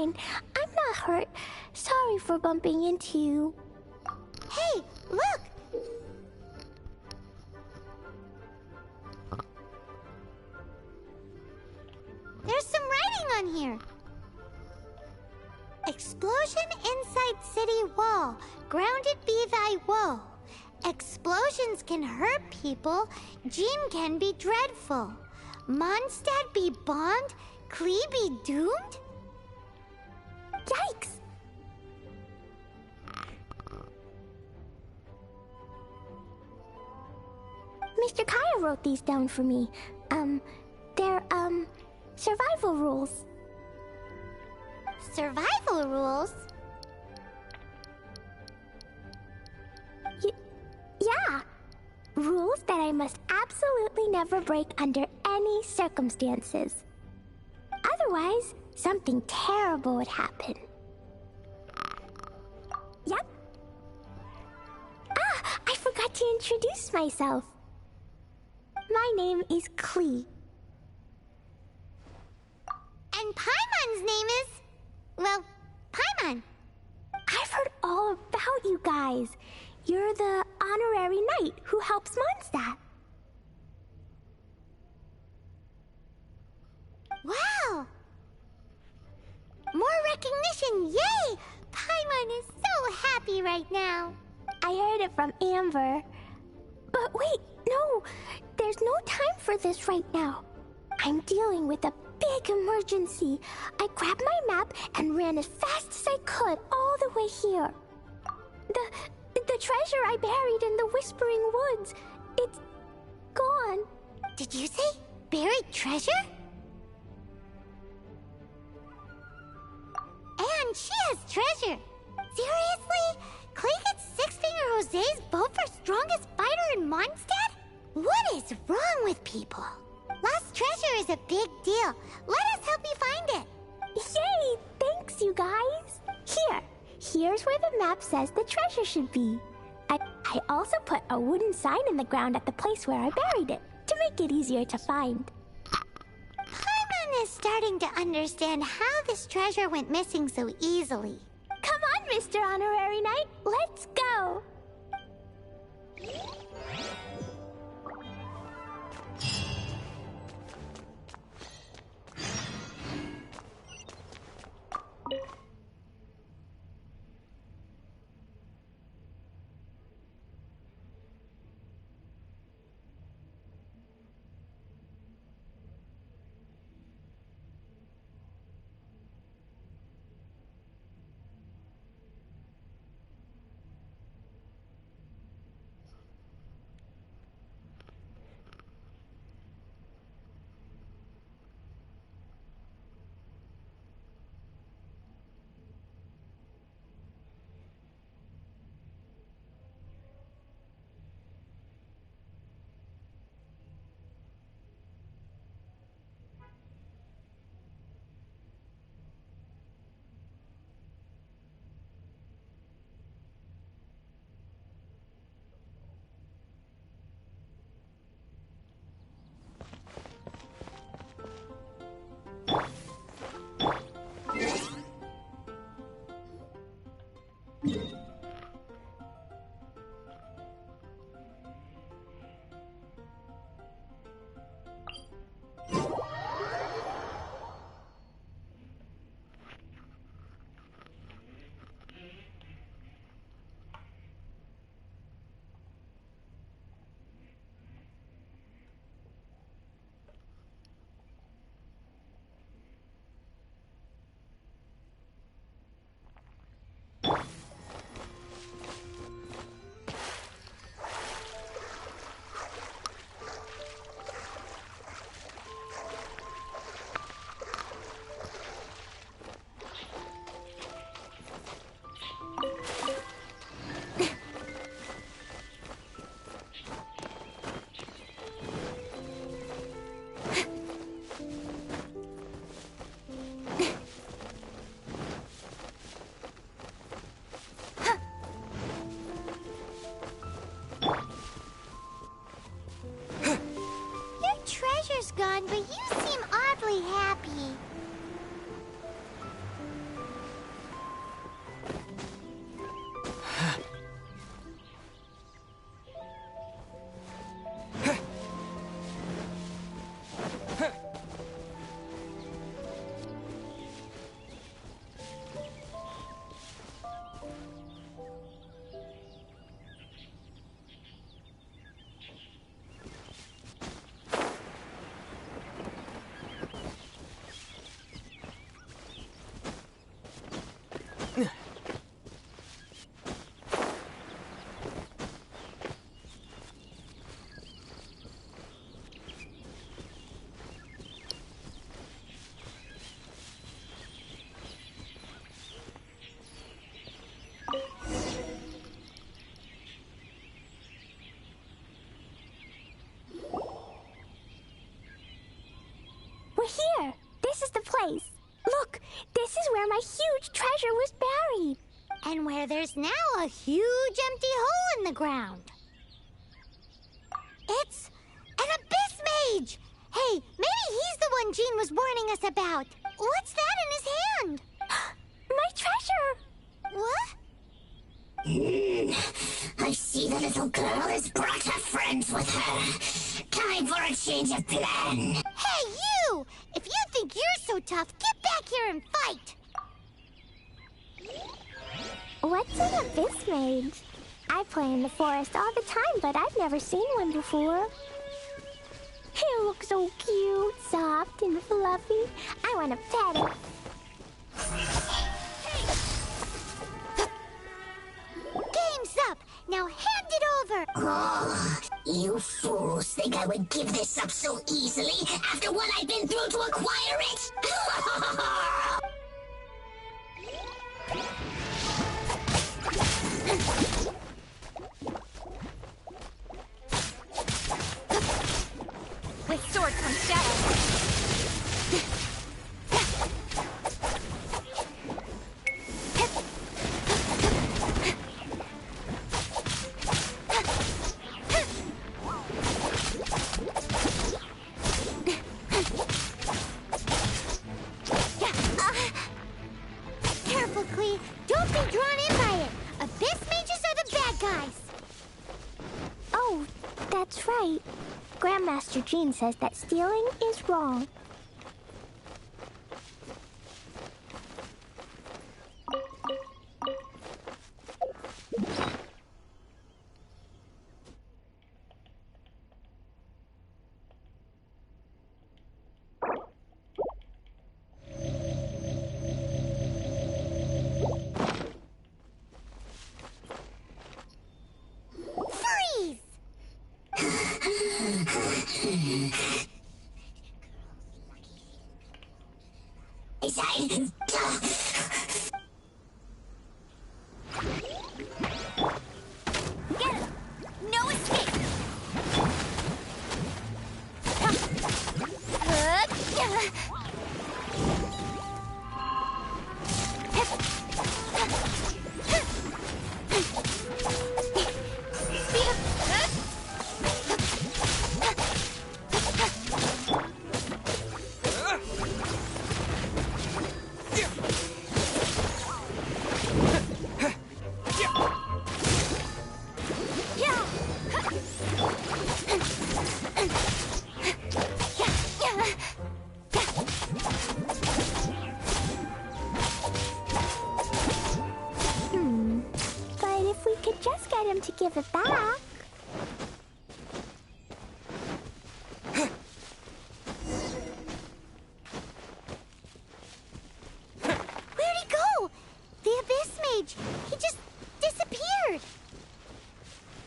fine. I'm not hurt. Sorry for bumping into you. Hey, look! There's some writing on here. Explosion inside city wall. Grounded be thy woe. Explosions can hurt people. Jean can be dreadful. Mondstadt be bombed. Klee be doomed? Yikes! Mr. Kaya wrote these down for me. They're, survival rules. Survival rules? Yeah. Rules that I must absolutely never break under any circumstances. Otherwise, something terrible would happen. Yep. Ah, I forgot to introduce myself. My name is Klee. And Paimon's name is... well, Paimon. I've heard all about you guys. You're the honorary knight who helps Mondstadt. Wow! More recognition, yay! Paimon is so happy right now. I heard it from Amber. But wait, no! There's no time for this right now. I'm dealing with a big emergency. I grabbed my map and ran as fast as I could all the way here. The treasure I buried in the Whispering Woods, it's gone. Did you say buried treasure? And she has treasure. Seriously? Klee gets Six-Finger Jose's vote for strongest fighter in Mondstadt? What is wrong with people? Lost treasure is a big deal. Let us help you find it. Yay! Thanks, you guys. Here's where the map says the treasure should be. I also put a wooden sign in the ground at the place where I buried it, to make it easier to find. Paimon is starting to understand how this treasure went missing so easily. Come on, Mr. Honorary Knight, let's go! This is the place. Look, this is where my huge treasure was buried. And where there's now a huge empty hole in the ground. It's an abyss mage! Hey, maybe he's the one Jean was warning us about. What's that in his hand? My treasure! What? I see the little girl has brought her friends with her. Time for a change of plan. Hey, you! If you think you're so tough, get back here and fight! What's an abyss mage? I play in the forest all the time, but I've never seen one before. He looks so cute, soft and fluffy. I want to pet it. Game's up! Now hand it over! Oh, you fools think I would give this up so easily after what I've been through to acquire it? With sword comes shadow. Careful, Klee. Don't be drawn in by it. Abyss mages are the bad guys. Oh, that's right. Grandmaster Jean says that stealing is wrong. Freeze! Is I... Get him! No escape! But if we could just get him to give it back. Where'd he go? The Abyss Mage. He just disappeared.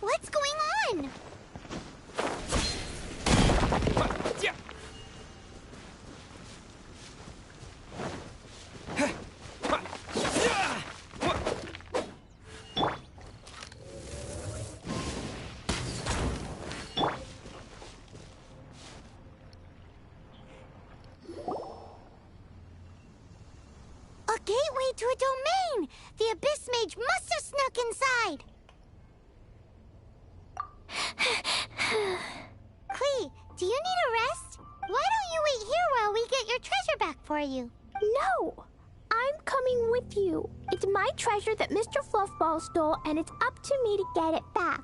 What's going on? A gateway to a domain! The Abyss Mage must have snuck inside! Klee, do you need a rest? Why don't you wait here while we get your treasure back for you? No! I'm coming with you. It's my treasure that Mr. Fluffball stole, and it's up to me to get it back.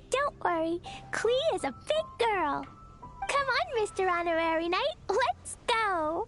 Don't worry. Klee is a big girl. Come on, Mr. Honorary Knight. Let's go.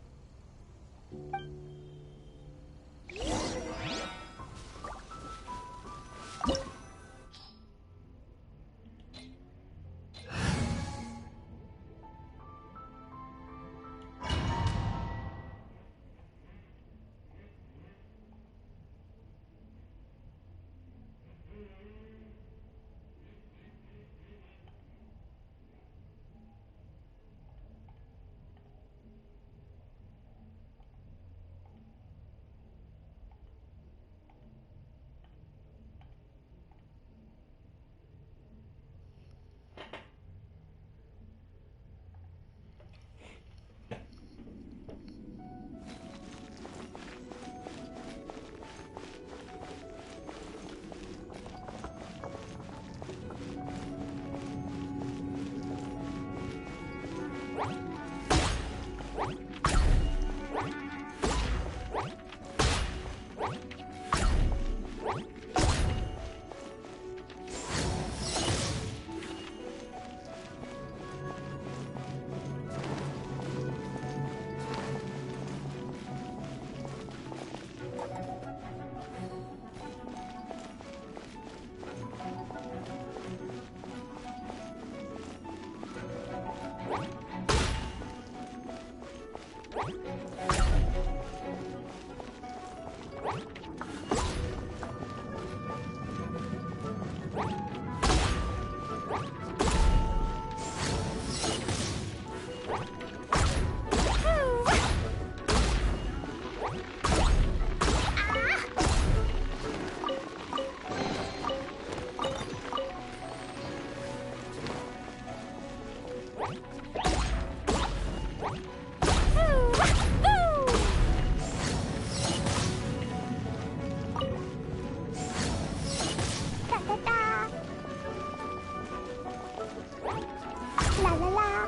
La la la.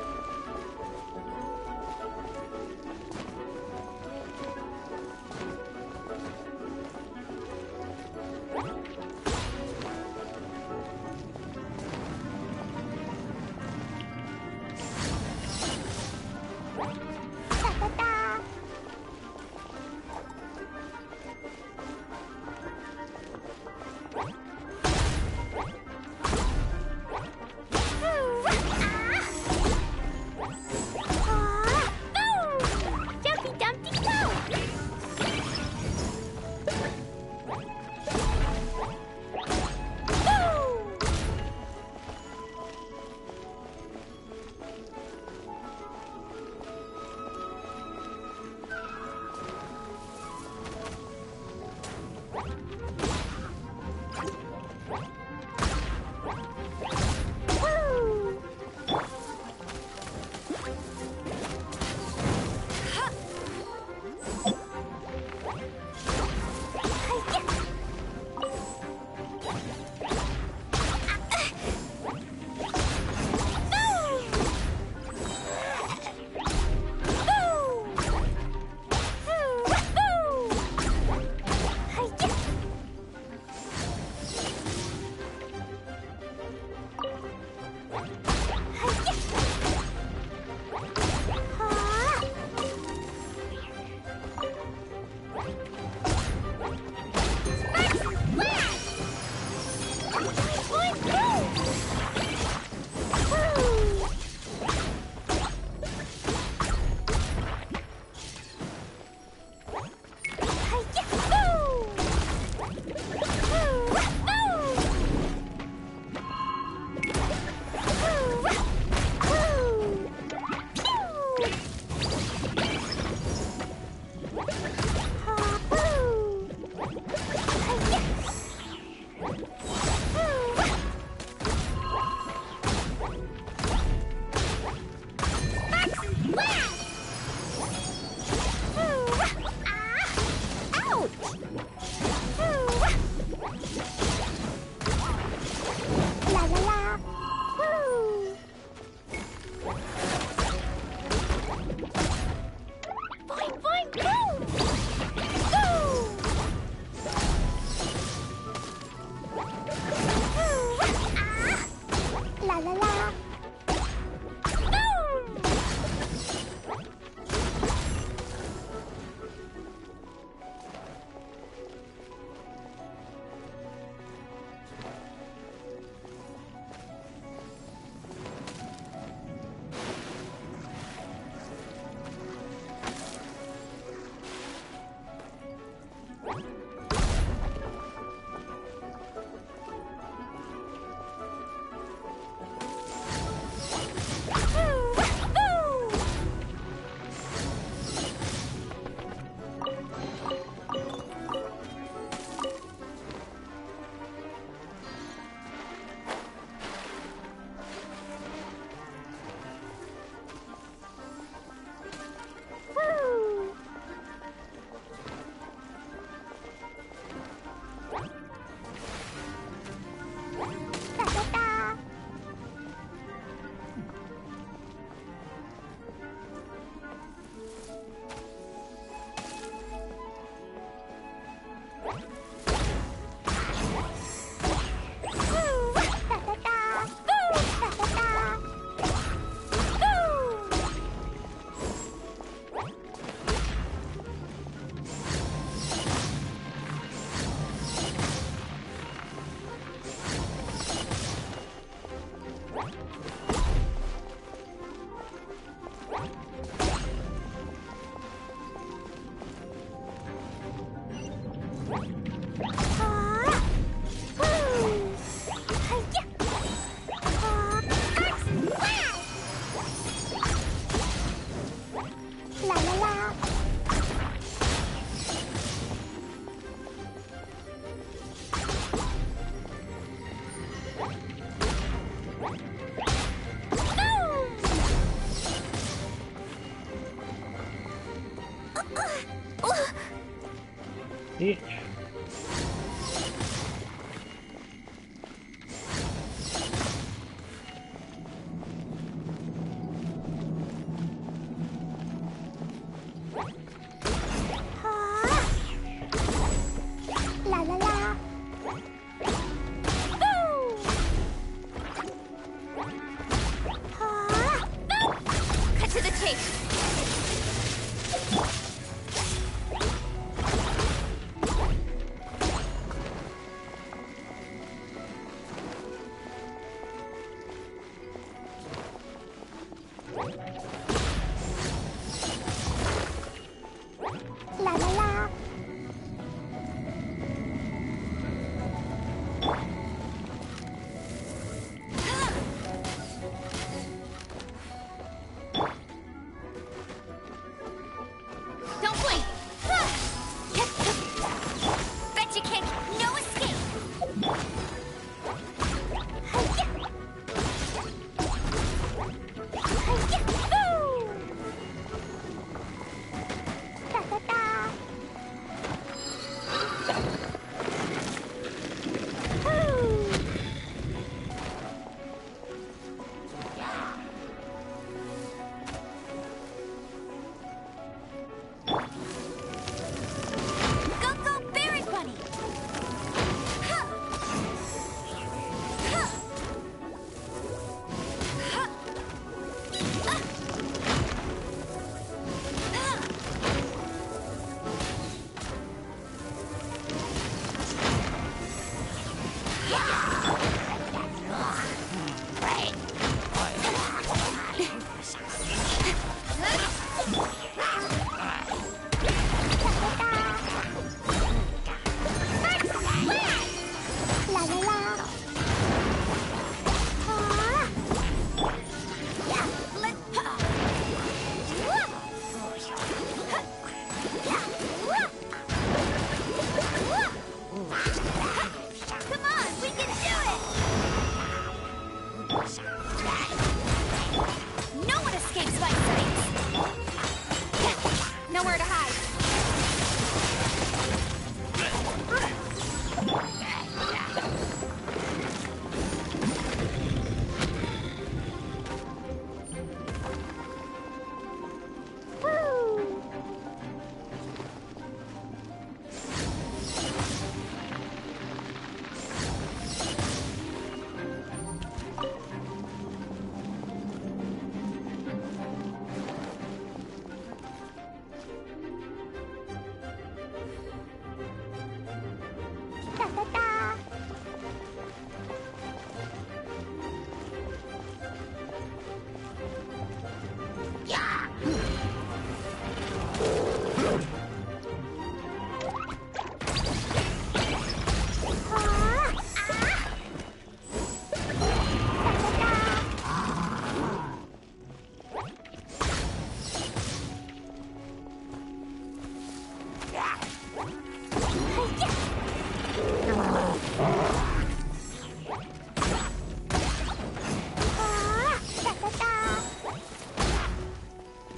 Da da da. Jumpy Dumpty go! La la la. Woo. Boing boing boom. Go. La la la. Each. La la la. Boo! Cut to the chase. La la la. Don't blink. Betcha kick. No escape. Boo! Da da da. Boo! Go, go, Berry Bunny. La la la. Come on, we can do it. No one escapes my sight. Nowhere to hide. Woo! Da da da.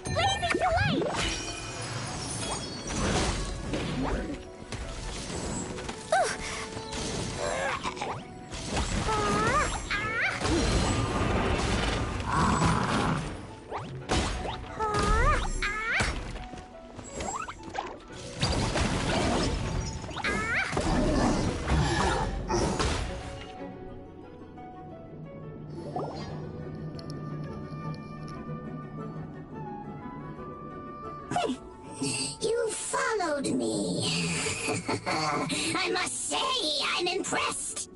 Blazing delight! You followed me. I must say, I'm impressed.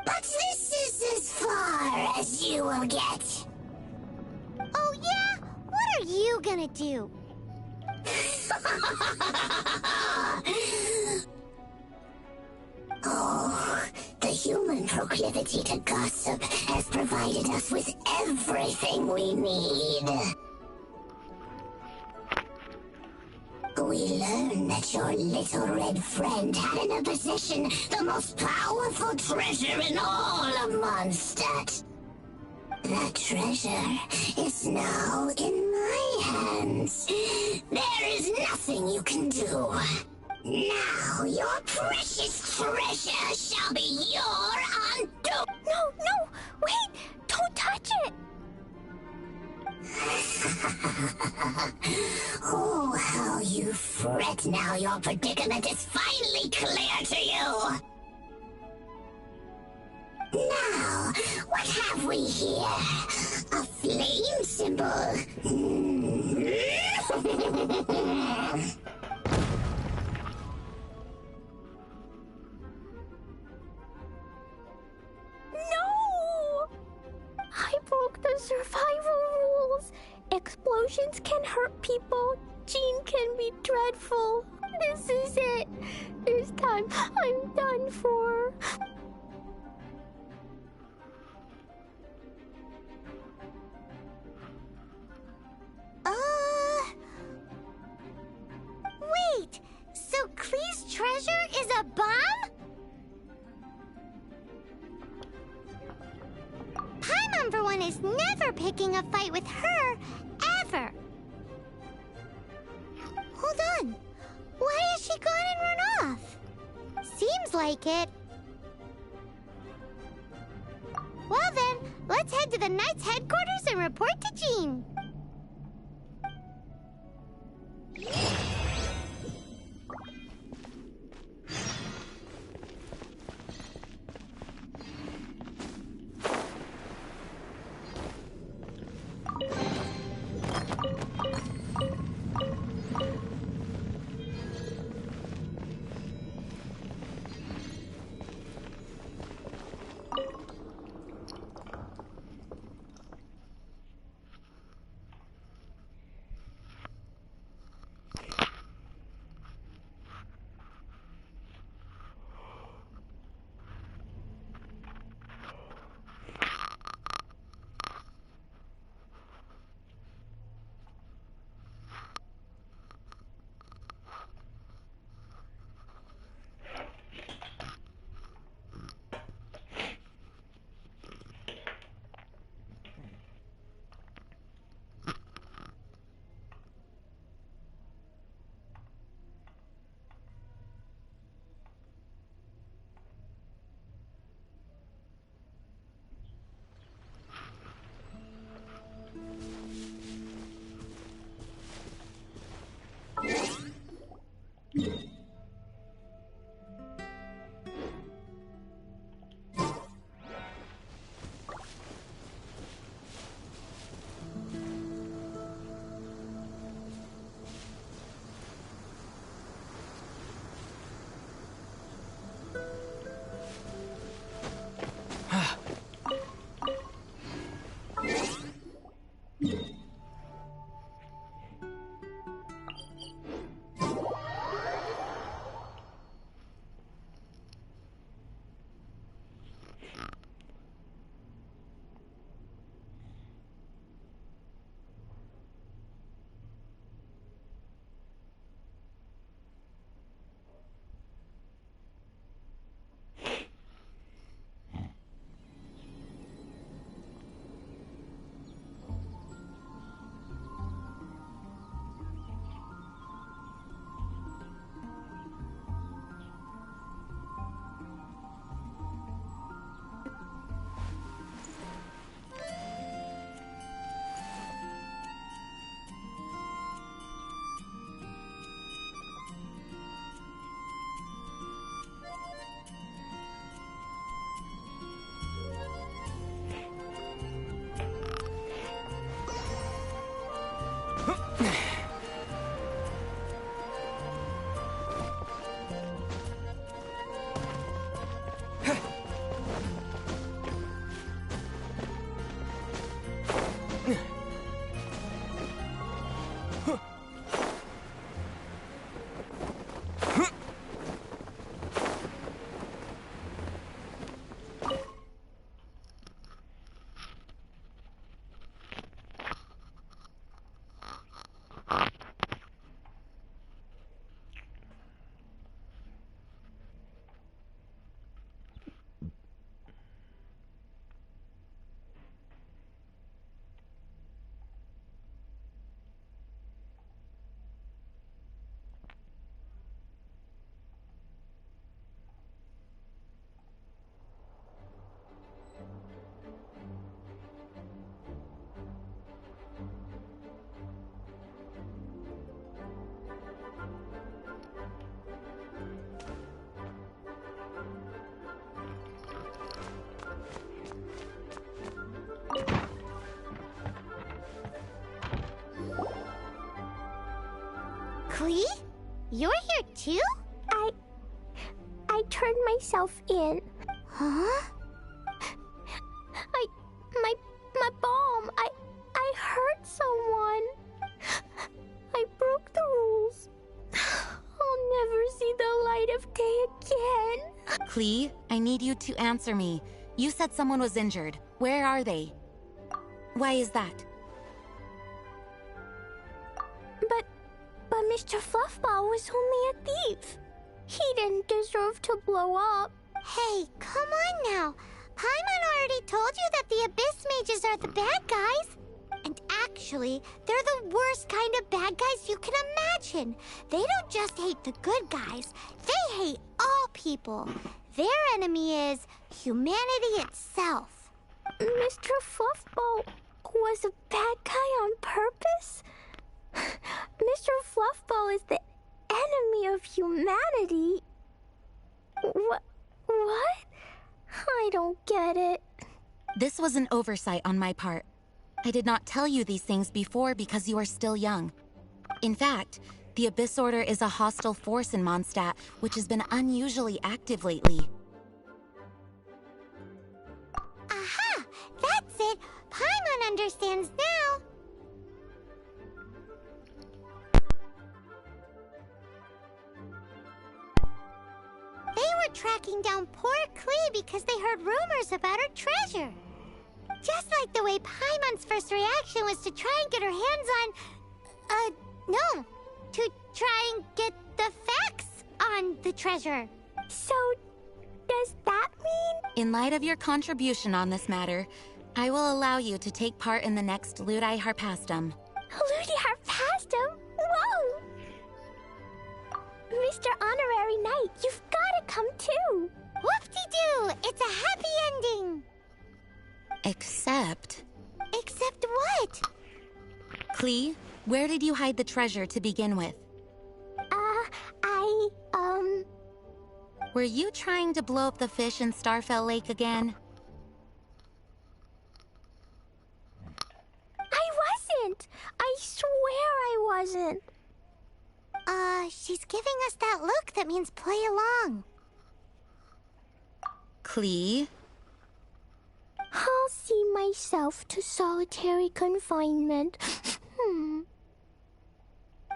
But this is as far as you will get. Oh, yeah? What are you gonna do? Oh, the human proclivity to gossip has provided us with everything we need. We learned that your little red friend had in her possession the most powerful treasure in all of Mondstadt. The treasure is now in my hands. There is nothing you can do. Now your precious treasure shall be your undoing. No, no, wait! Don't touch it! Oh, how you fret now your predicament is finally clear to you. Now, what have we here? A flame symbol. No! I broke the survival rules. Explosions can hurt people. Jean can be dreadful. This is it. This time, I'm done for. Wait! So Klee's treasure is a bomb? Paimon, for one, is never picking a fight with her, ever. Hold on. Why has she gone and run off? Seems like it. Well then, let's head to the Knight's headquarters and report to Jean. too? I turned myself in. Huh? My bomb. I hurt someone. I broke the rules. I'll never see the light of day again. Klee, I need you to answer me. You said someone was injured. Where are they? Why is that? But Mr. Fluffball was only a thief. He didn't deserve to blow up. Hey, come on now. Paimon already told you that the Abyss Mages are the bad guys. And actually, they're the worst kind of bad guys you can imagine. They don't just hate the good guys. They hate all people. Their enemy is humanity itself. Mr. Fluffball was a bad guy on purpose? Mr. Fluffball is the enemy of humanity? What? I don't get it. This was an oversight on my part. I did not tell you these things before because you are still young. In fact, the Abyss Order is a hostile force in Mondstadt, which has been unusually active lately. Aha! That's it! Paimon understands now! They were tracking down poor Klee because they heard rumors about her treasure. Just like the way Paimon's first reaction was to try and get her hands on... no. To try and get the facts on the treasure. So, does that mean... In light of your contribution on this matter, I will allow you to take part in the next Ludi Harpastum. Ludi Harpastum? Whoa! Mr. Honorary Knight, you've gotta come too! Whoop-de-doo! It's a happy ending! Except... Except what? Klee, where did you hide the treasure to begin with? Were you trying to blow up the fish in Starfell Lake again? I wasn't! I swear I wasn't! She's giving us that look that means play along. Klee? I'll see myself to solitary confinement.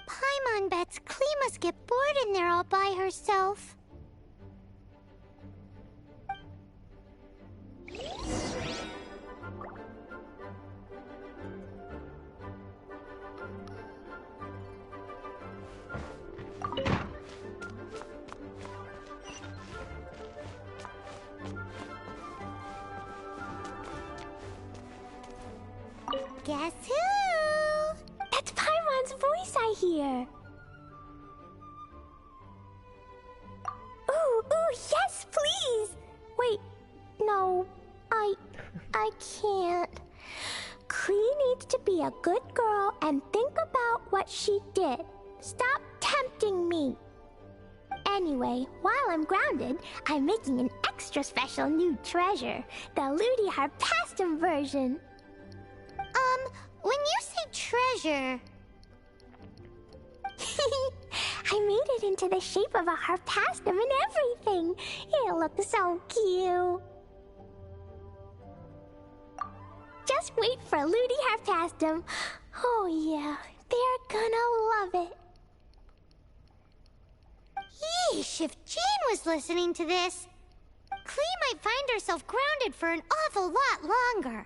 Paimon bets Klee must get bored in there all by herself. Guess who? That's Paimon's voice I hear. Ooh, yes, please! Wait, no, I can't. Klee needs to be a good girl and think about what she did. Stop tempting me. Anyway, while I'm grounded, I'm making an extra special new treasure, the Ludi Harpastum version. When you say treasure... I made it into the shape of a harpastum and everything. It'll look so cute. Just wait for Ludi Harpastum. Oh yeah, they're gonna love it. Yeesh, if Jean was listening to this, Klee might find herself grounded for an awful lot longer.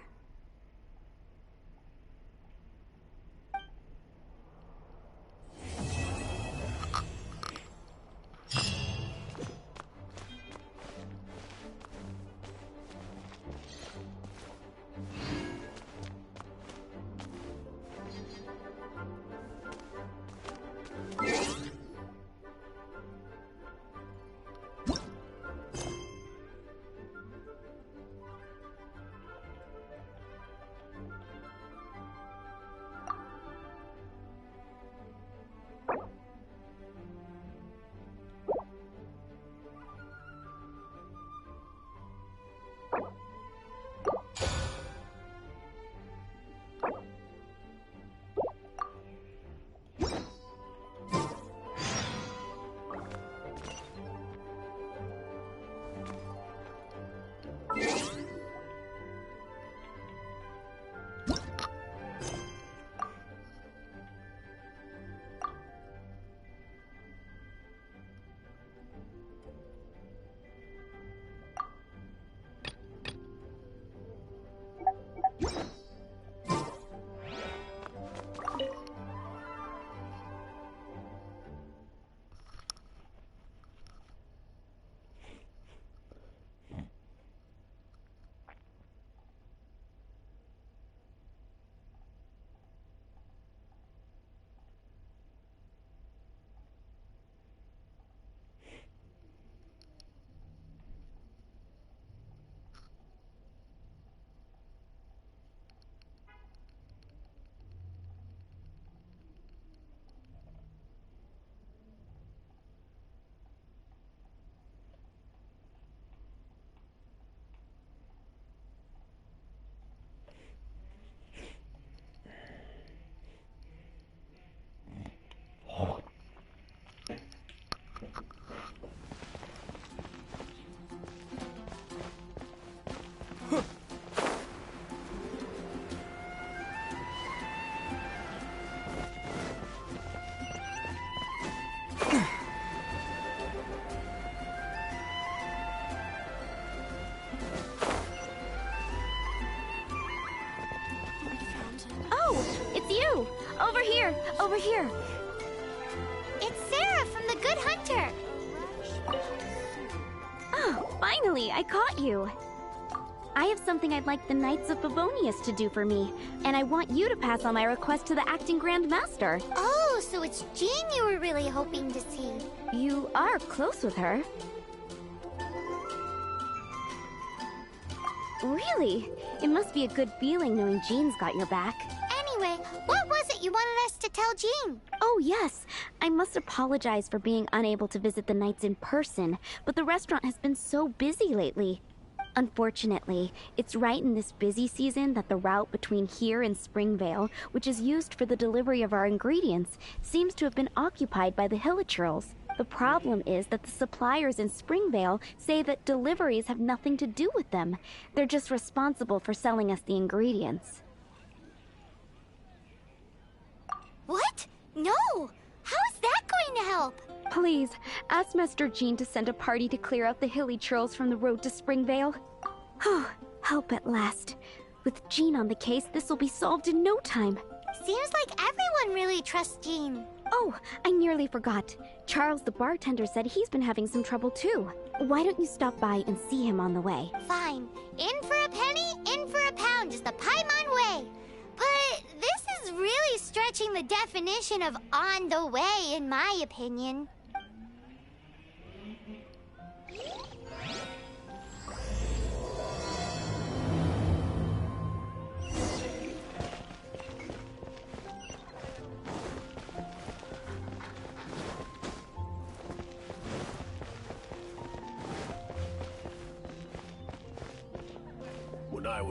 over here. It's Sarah from the Good Hunter. Oh, finally, I caught you. I have something I'd like the Knights of Favonius to do for me, and I want you to pass on my request to the acting Grand Master. Oh, so it's Jean you were really hoping to see. You are close with her. Really? It must be a good feeling knowing Jean's got your back. Anyway, what was it you wanted us to tell Jean? Oh, yes. I must apologize for being unable to visit the Knights in person, but the restaurant has been so busy lately. Unfortunately, it's right in this busy season that the route between here and Springvale, which is used for the delivery of our ingredients, seems to have been occupied by the Hilichurls. The problem is that the suppliers in Springvale say that deliveries have nothing to do with them. They're just responsible for selling us the ingredients. What? No! How is that going to help? Please, ask Master Jean to send a party to clear out the Hilichurls from the road to Springvale. Oh, help at last. With Jean on the case, this will be solved in no time. Seems like everyone really trusts Jean. Oh, I nearly forgot. Charles the bartender said he's been having some trouble too. Why don't you stop by and see him on the way? Fine. In for a penny, in for a pound is the Paimon way. But this is really stretching the definition of on the way, in my opinion.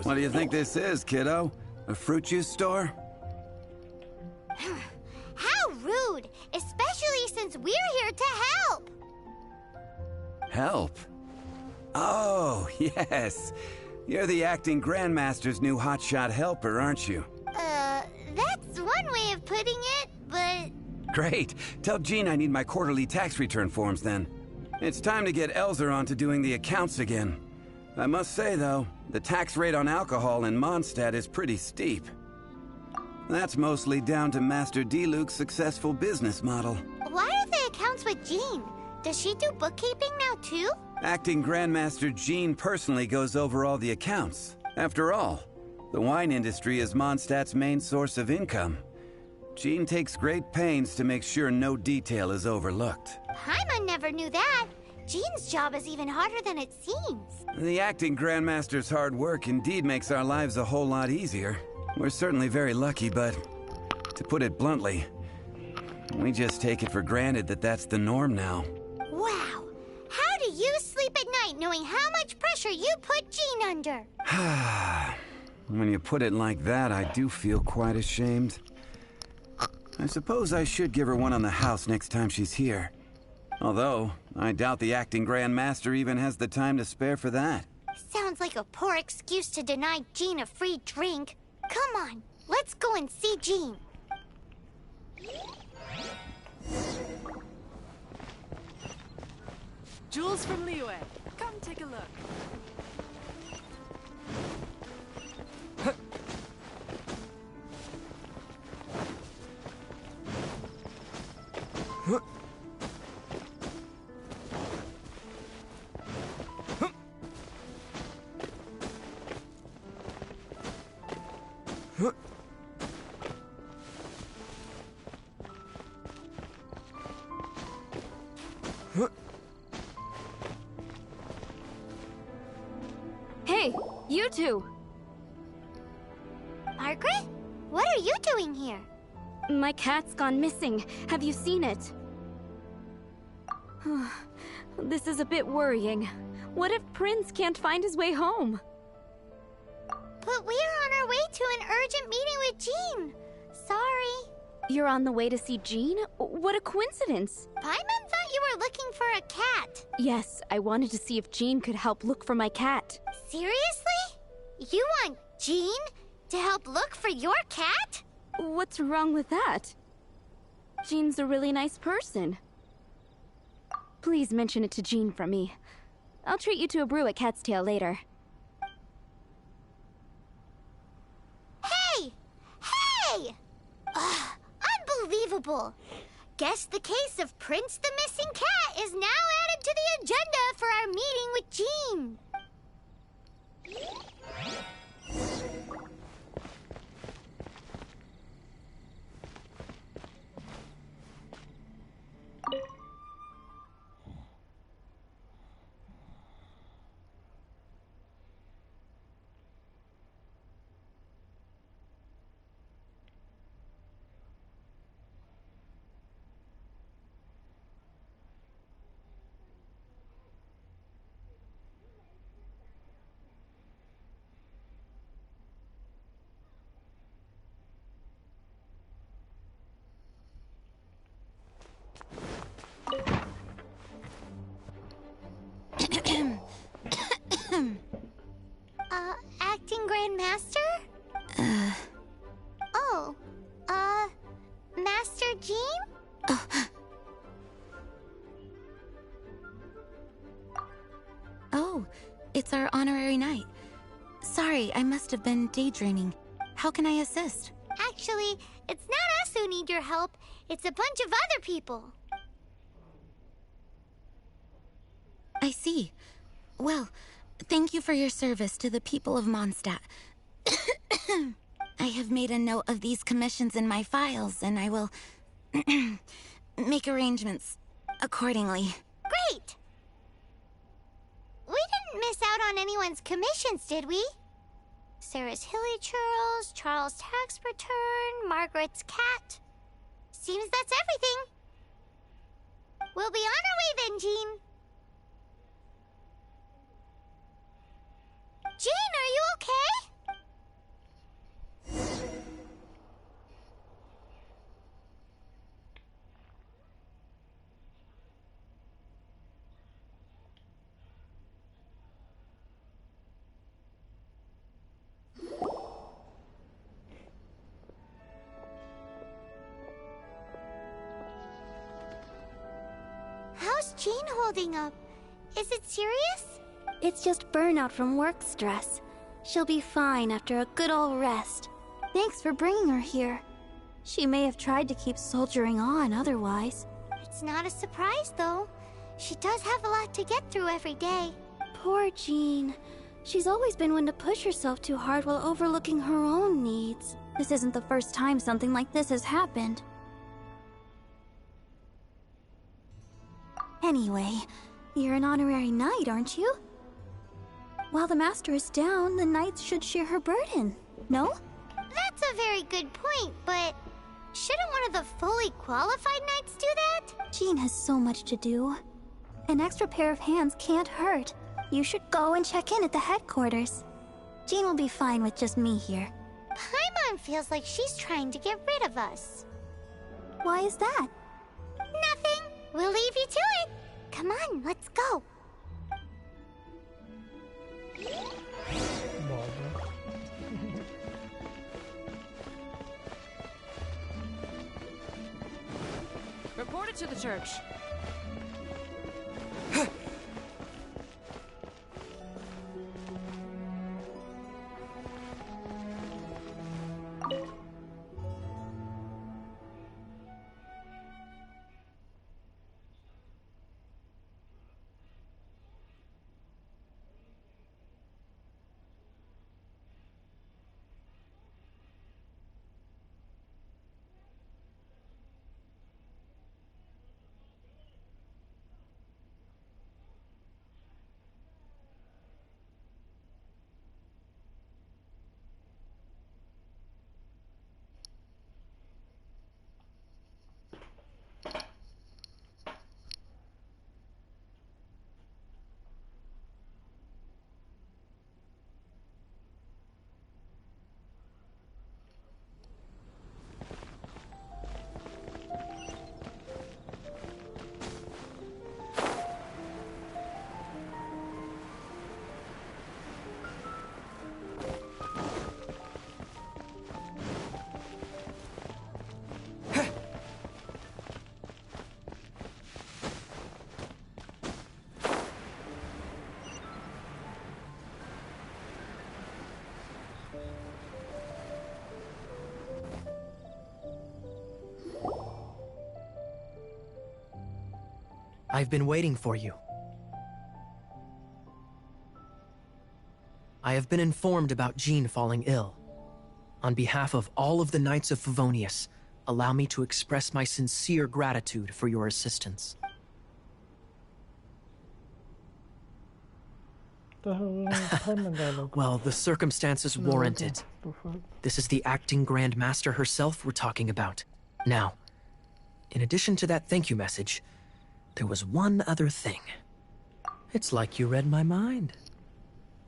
What do you think this is, kiddo? A fruit juice store? How rude! Especially since we're here to help! Help? Oh, yes. You're the acting Grandmaster's new hotshot helper, aren't you? That's one way of putting it, but... Great. Tell Jean I need my quarterly tax return forms then. It's time to get Elzer on to doing the accounts again. I must say, though, the tax rate on alcohol in Mondstadt is pretty steep. That's mostly down to Master Diluc's successful business model. Why are the accounts with Jean? Does she do bookkeeping now, too? Acting Grandmaster Jean personally goes over all the accounts. After all, the wine industry is Mondstadt's main source of income. Jean takes great pains to make sure no detail is overlooked. Paimon never knew that. Jean's job is even harder than it seems. The acting Grandmaster's hard work indeed makes our lives a whole lot easier. We're certainly very lucky, but to put it bluntly, we just take it for granted that that's the norm now. Wow. How do you sleep at night knowing how much pressure you put Jean under? When you put it like that, I do feel quite ashamed. I suppose I should give her one on the house next time she's here. Although, I doubt the acting Grandmaster even has the time to spare for that. Sounds like a poor excuse to deny Jean a free drink. Come on, let's go and see Jean. Jules from Liyue, come take a look. Hey, you two! Margaret? What are you doing here? My cat's gone missing. Have you seen it? This is a bit worrying. What if Prince can't find his way home? But we're on our way to an urgent meeting with Jean. Sorry. You're on the way to see Jean? What a coincidence! Paimon thought you were looking for a cat. Yes, I wanted to see if Jean could help look for my cat. Seriously? You want Jean to help look for your cat? What's wrong with that? Jean's a really nice person. Please mention it to Jean from me. I'll treat you to a brew at Cat's Tail later. Hey! Hey! Ugh, unbelievable! Unbelievable! Guess the case of Prince the Missing Cat is now added to the agenda for our meeting with Jean. Acting Grand Master? Oh, Master Jean? Oh, it's our honorary knight. Sorry, I must have been daydreaming. How can I assist? Actually, it's not us who need your help. It's a bunch of other people. I see. Well, thank you for your service to the people of Mondstadt. I have made a note of these commissions in my files, and I will make arrangements accordingly. Great! We didn't miss out on anyone's commissions, did we? Sarah's Hilly Churls, Charles' tax return, Margaret's cat. Seems that's everything. We'll be on our way then, Jean. Jean, are you okay? How's Jean holding up? Is it serious? It's just burnout from work stress. She'll be fine after a good old rest. Thanks for bringing her here. She may have tried to keep soldiering on otherwise. It's not a surprise, though. She does have a lot to get through every day. Poor Jean. She's always been one to push herself too hard while overlooking her own needs. This isn't the first time something like this has happened. Anyway, you're an honorary knight, aren't you? While the master is down, the knights should share her burden, no? That's a very good point, but shouldn't one of the fully qualified knights do that? Jean has so much to do. An extra pair of hands can't hurt. You should go and check in at the headquarters. Jean will be fine with just me here. Paimon feels like she's trying to get rid of us. Why is that? Nothing. We'll leave you to it. Come on, let's go. Report it to the church. I've been waiting for you. I have been informed about Jean falling ill. On behalf of all of the Knights of Favonius, allow me to express my sincere gratitude for your assistance. Well, the circumstances warrant it. This is the acting Grand Master herself we're talking about. Now, in addition to that thank you message, there was one other thing. It's like you read my mind.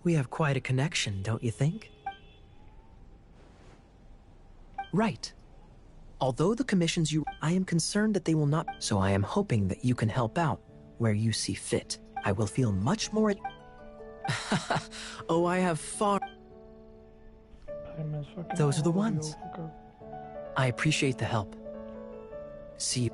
We have quite a connection, don't you think? Right. Although the commissions I am concerned that they will not, so I am hoping that you can help out where you see fit. I will feel much more at... Oh, I have far... Those are the ones. I appreciate the help. See you.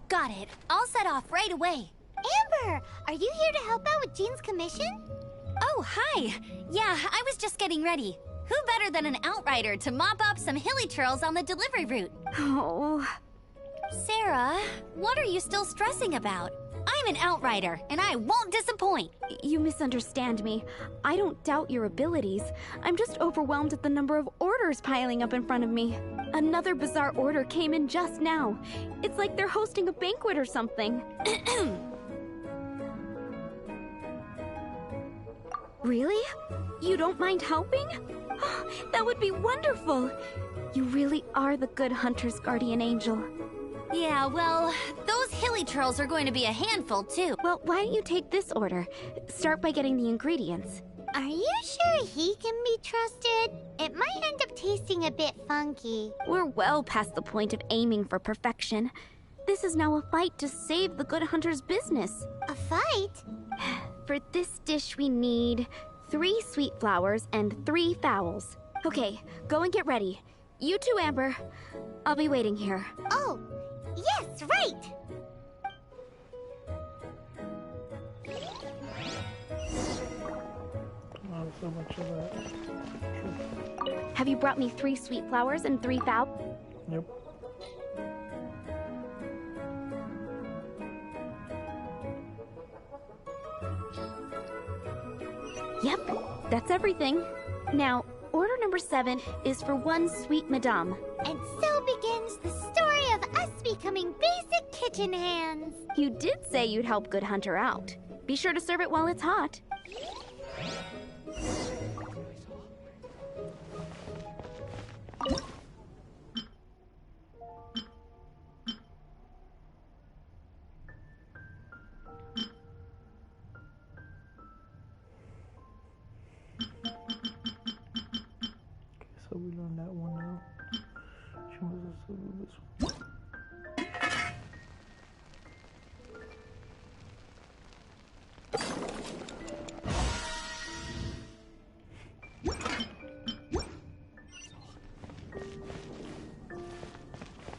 Got it. I'll set off right away. Amber, are you here to help out with Jean's commission? Oh, hi. Yeah, I was just getting ready. Who better than an outrider to mop up some hilly trails on the delivery route? Oh. Sarah, what are you still stressing about? I'm an outrider, and I won't disappoint. You misunderstand me. I don't doubt your abilities. I'm just overwhelmed at the number of orders piling up in front of me. Another bizarre order came in just now. It's like they're hosting a banquet or something. Really? You don't mind helping? That would be wonderful. You really are the good hunter's guardian angel. Yeah, well, those hilly trails are going to be a handful, too. Well, why don't you take this order? Start by getting the ingredients. Are you sure he can be trusted? It might end up tasting a bit funky. We're well past the point of aiming for perfection. This is now a fight to save the good hunter's business. A fight? For this dish we need 3 sweet flowers and 3 fowls. Okay, go and get ready. You too, Amber. I'll be waiting here. Oh, yes, right! So much of that. Have you brought me 3 sweet flowers and 3 fowls? Yep. Yep, that's everything. Now, order number 7 is for 1 sweet madame. And so begins the story of us becoming basic kitchen hands. You did say you'd help Good Hunter out. Be sure to serve it while it's hot. So we learned that one now. She was also do this one.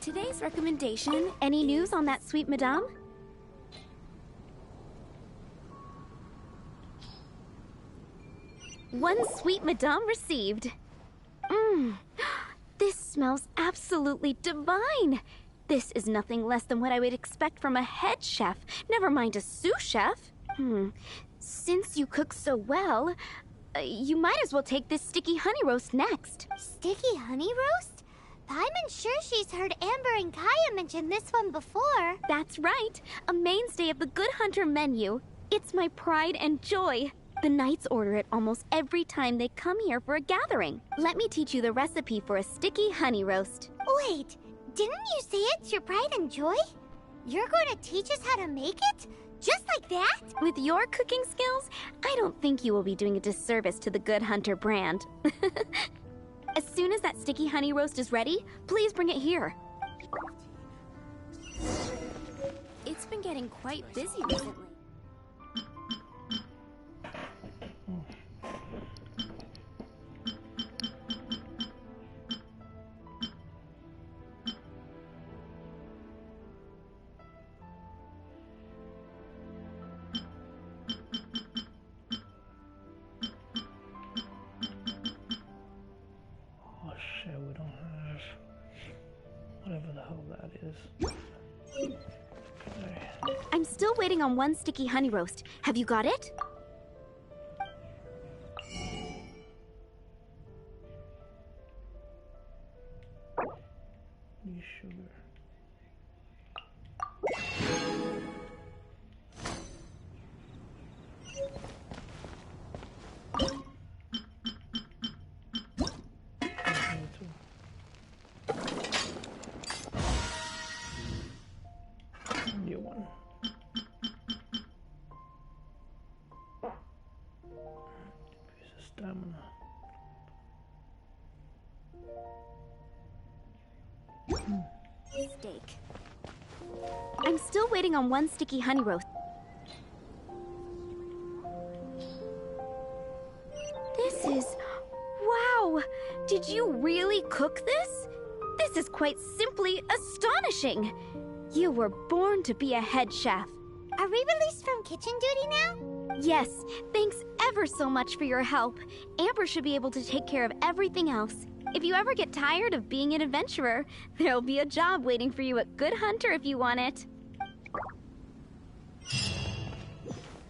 Today's recommendation. Any news on that sweet madame? One sweet madame received. This smells absolutely divine. This is nothing less than what I would expect from a head chef, never mind a sous chef. Since you cook so well, you might as well take this sticky honey roast next. Sticky honey roast? Paimon's sure she's heard Amber and Kaya mention this one before. That's right, a mainstay of the Good Hunter menu. It's my pride and joy. The knights order it almost every time they come here for a gathering. Let me teach you the recipe for a sticky honey roast. Wait, didn't you say it's your pride and joy? You're going to teach us how to make it? Just like that? With your cooking skills, I don't think you will be doing a disservice to the Good Hunter brand. As soon as that sticky honey roast is ready, please bring it here. It's been getting quite busy recently. Oh shit, we don't have whatever the hell that is. Okay. I'm still waiting on one sticky honey roast. Have you got it? Need sugar. New one. Piece of stamina. Steak. I'm still waiting on one sticky honey roast. This is... Wow! Did you really cook this? This is quite simply astonishing! You were born to be a head chef. Are we released from kitchen duty now? Yes, thanks ever so much for your help. Amber should be able to take care of everything else. If you ever get tired of being an adventurer, there'll be a job waiting for you at Good Hunter if you want it.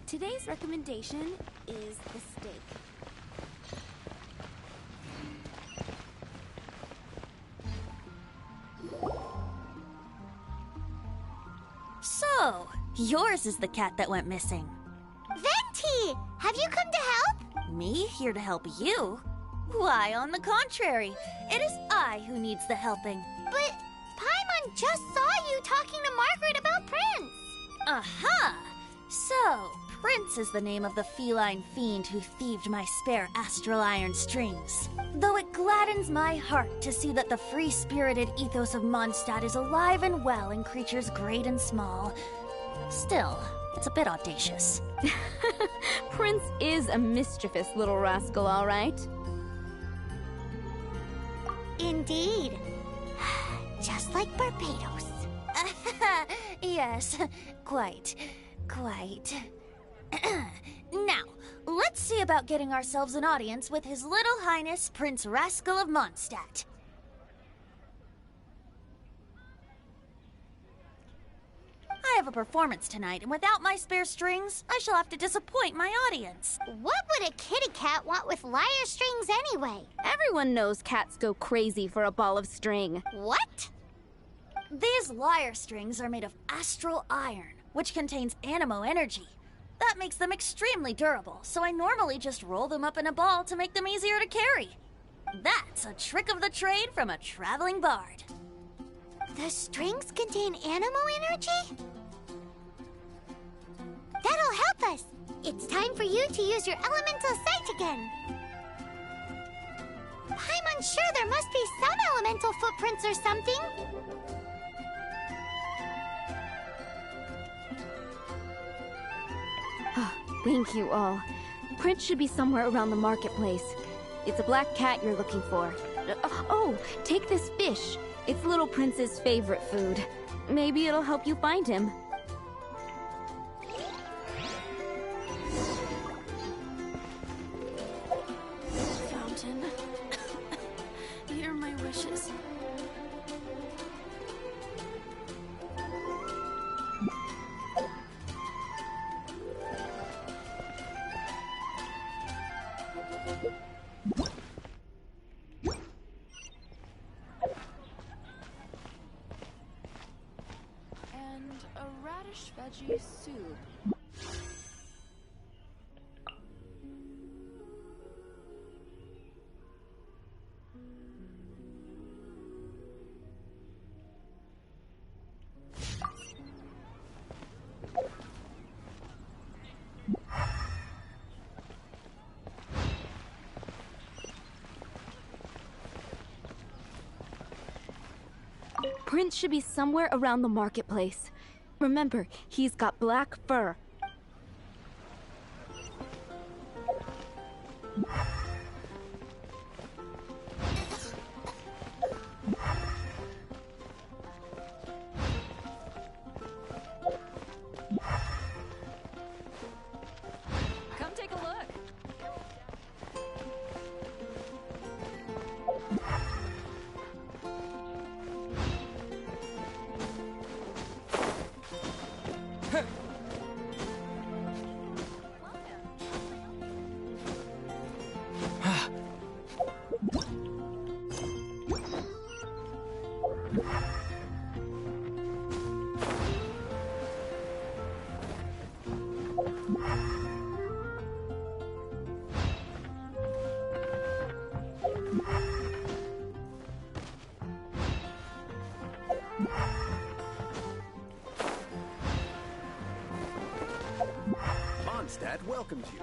Today's recommendation is the steak. So, yours is the cat that went missing. Venti! Have you come to help? Me here to help you? Why, on the contrary, it is I who needs the helping. But Paimon just saw you talking to Margaret about Prince. Aha! So, Prince is the name of the feline fiend who thieved my spare astral iron strings. Though it gladdens my heart to see that the free-spirited ethos of Mondstadt is alive and well in creatures great and small, still, it's a bit audacious. Prince is a mischievous little rascal, all right. Indeed. Just like Barbados. Yes, quite. Now, let's see about getting ourselves an audience with His Little Highness Prince Rascal of Mondstadt. I have a performance tonight, and without my spare strings, I shall have to disappoint my audience. What would a kitty cat want with lyre strings anyway? Everyone knows cats go crazy for a ball of string. What? These lyre strings are made of astral iron, which contains animo energy. That makes them extremely durable, so I normally just roll them up in a ball to make them easier to carry. That's a trick of the trade from a traveling bard. The strings contain animo energy? That'll help us. It's time for you to use your elemental sight again. I'm unsure, there must be some elemental footprints or something. Thank you all. Prince should be somewhere around the marketplace. It's a black cat you're looking for. Oh, take this fish. It's Little Prince's favorite food. Maybe it'll help you find him. Fountain. Hear my wishes. And a radish veggie soup. Prince should be somewhere around the marketplace. Remember, he's got black fur. Come take a look. Mondstadt welcomes you.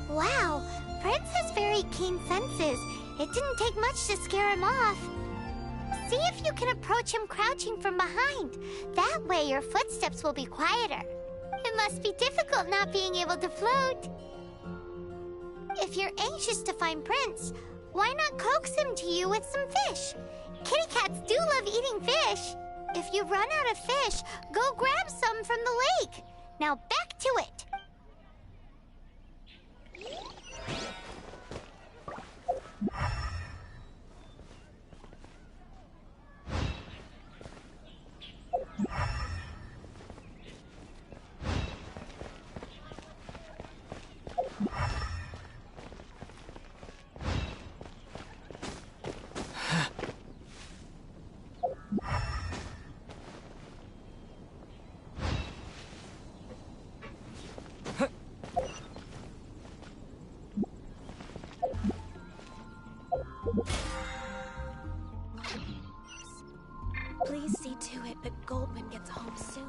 Wow, Prince has very keen senses. It didn't take much to scare him off. See if you can approach him crouching from behind. That way your footsteps will be quieter. It must be difficult not being able to float. If you're anxious to find Prince, why not coax him to you with some fish? Kitty cats do love eating fish. If you run out of fish, go grab some from the lake. Now back to it. Please see to it that Goldman gets home soon.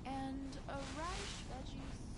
And a radish veggie soup.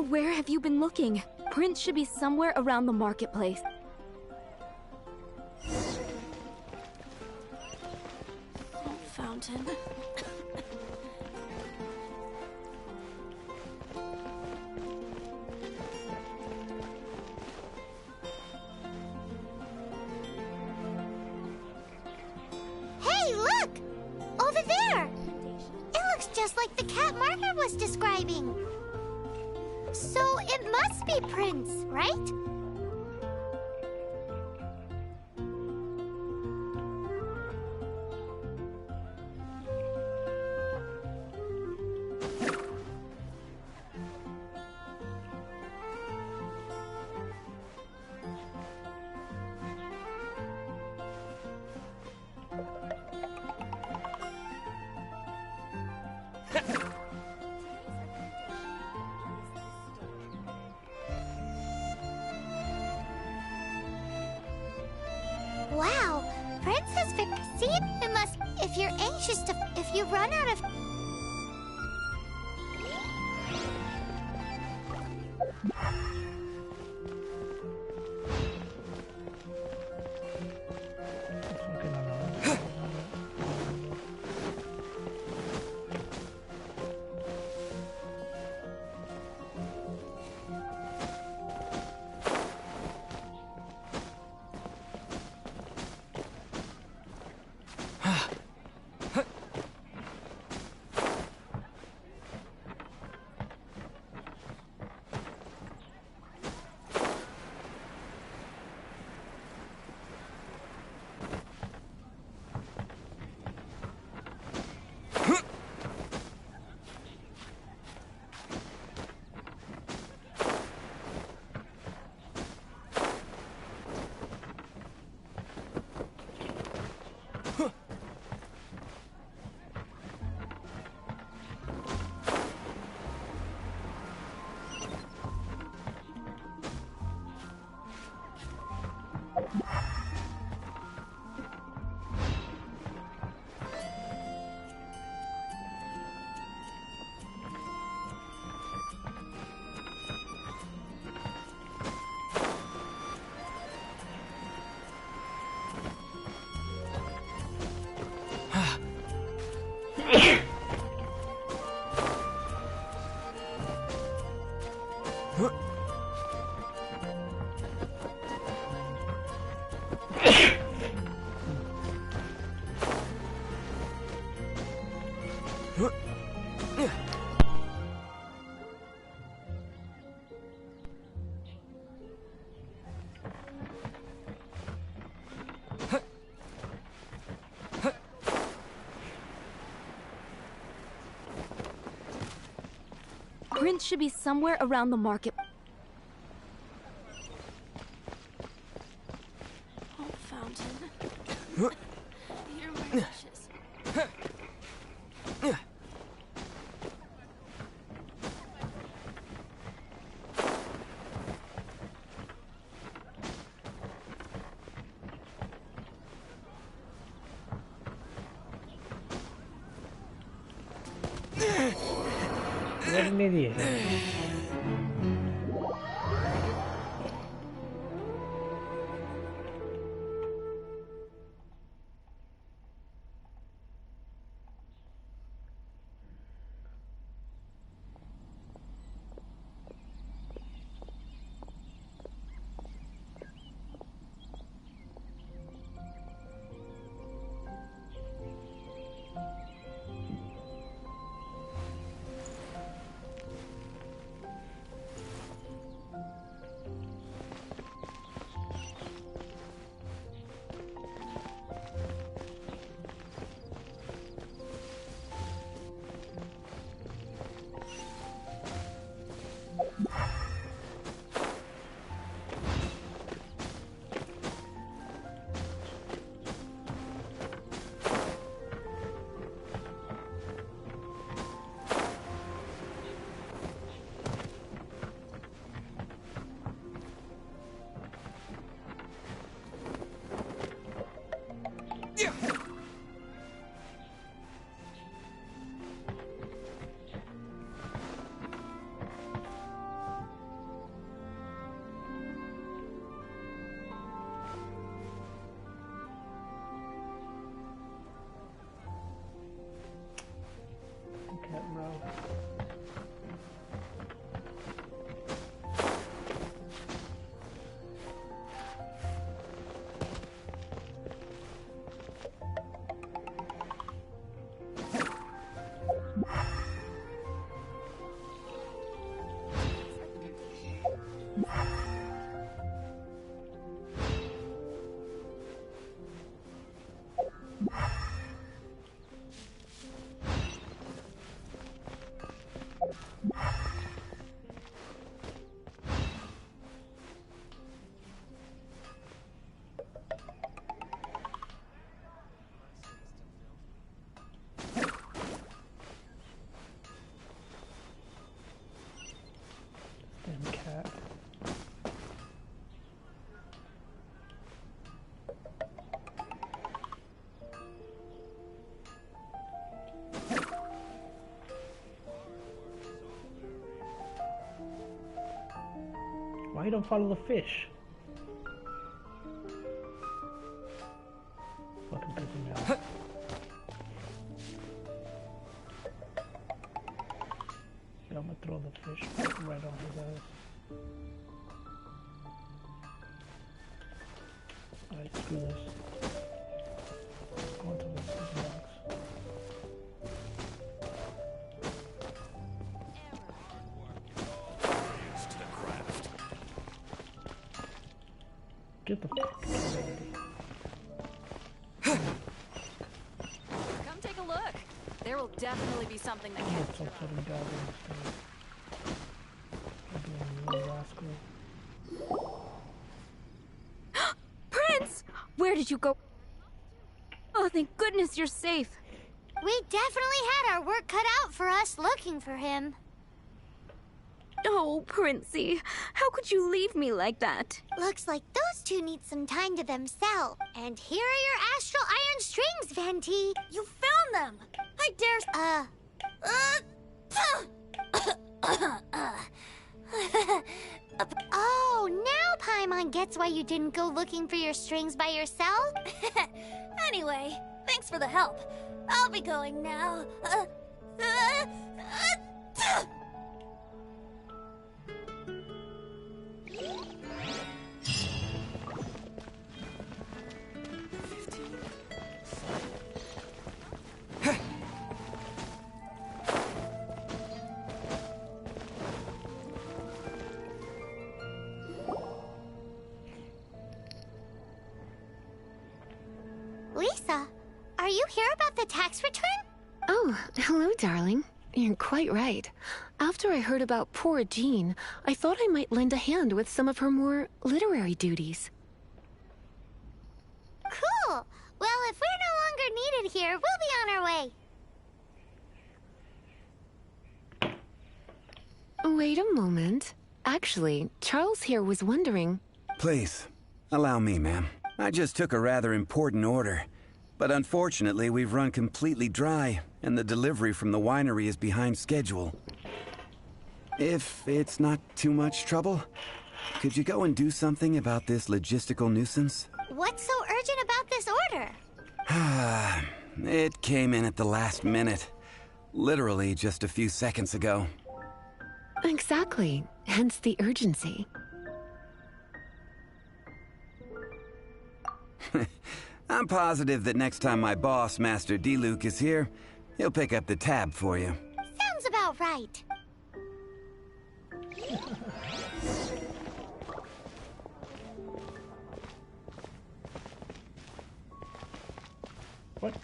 Where have you been looking? Prince should be somewhere around the marketplace. Oh, fountain. Hey, look! Over there! It looks just like the cat Margaret was describing. So it must be Prince, right? Wow, Prince has see, it must. If you're anxious to, if you run out of. Prince should be somewhere around the market. Oh, fountain. You're my precious. करने दिए Why you don't follow the fish? Fucking pissing me off. Yeah, I'm gonna throw the fish right on his ass. Alright, screw this. Go into the box. Get the fuck out of here. Come take a look. There will definitely be something that catches your eye. Prince! Where did you go? Oh, thank goodness you're safe. We definitely had our work cut out for us looking for him. Oh, Princey, how could you leave me like that? Looks like those two need some time to themselves. And here are your astral iron strings, Venti. You found them! I dare... Oh, now Paimon gets why you didn't go looking for your strings by yourself? Anyway, thanks for the help. I'll be going now. Lisa, are you here about the tax return? Oh, hello, darling. You're quite right. After I heard about poor Jean, I thought I might lend a hand with some of her more literary duties. Cool. Well, if we're no longer needed here, we'll be on our way. Wait a moment. Actually, Charles here was wondering... Please, allow me, ma'am. I just took a rather important order. But unfortunately, we've run completely dry, and the delivery from the winery is behind schedule. If it's not too much trouble, could you go and do something about this logistical nuisance? What's so urgent about this order? It came in at the last minute. Literally just a few seconds ago. Exactly. Hence the urgency. I'm positive that next time my boss, Master D-Luke, is here, he'll pick up the tab for you. Sounds about right. What?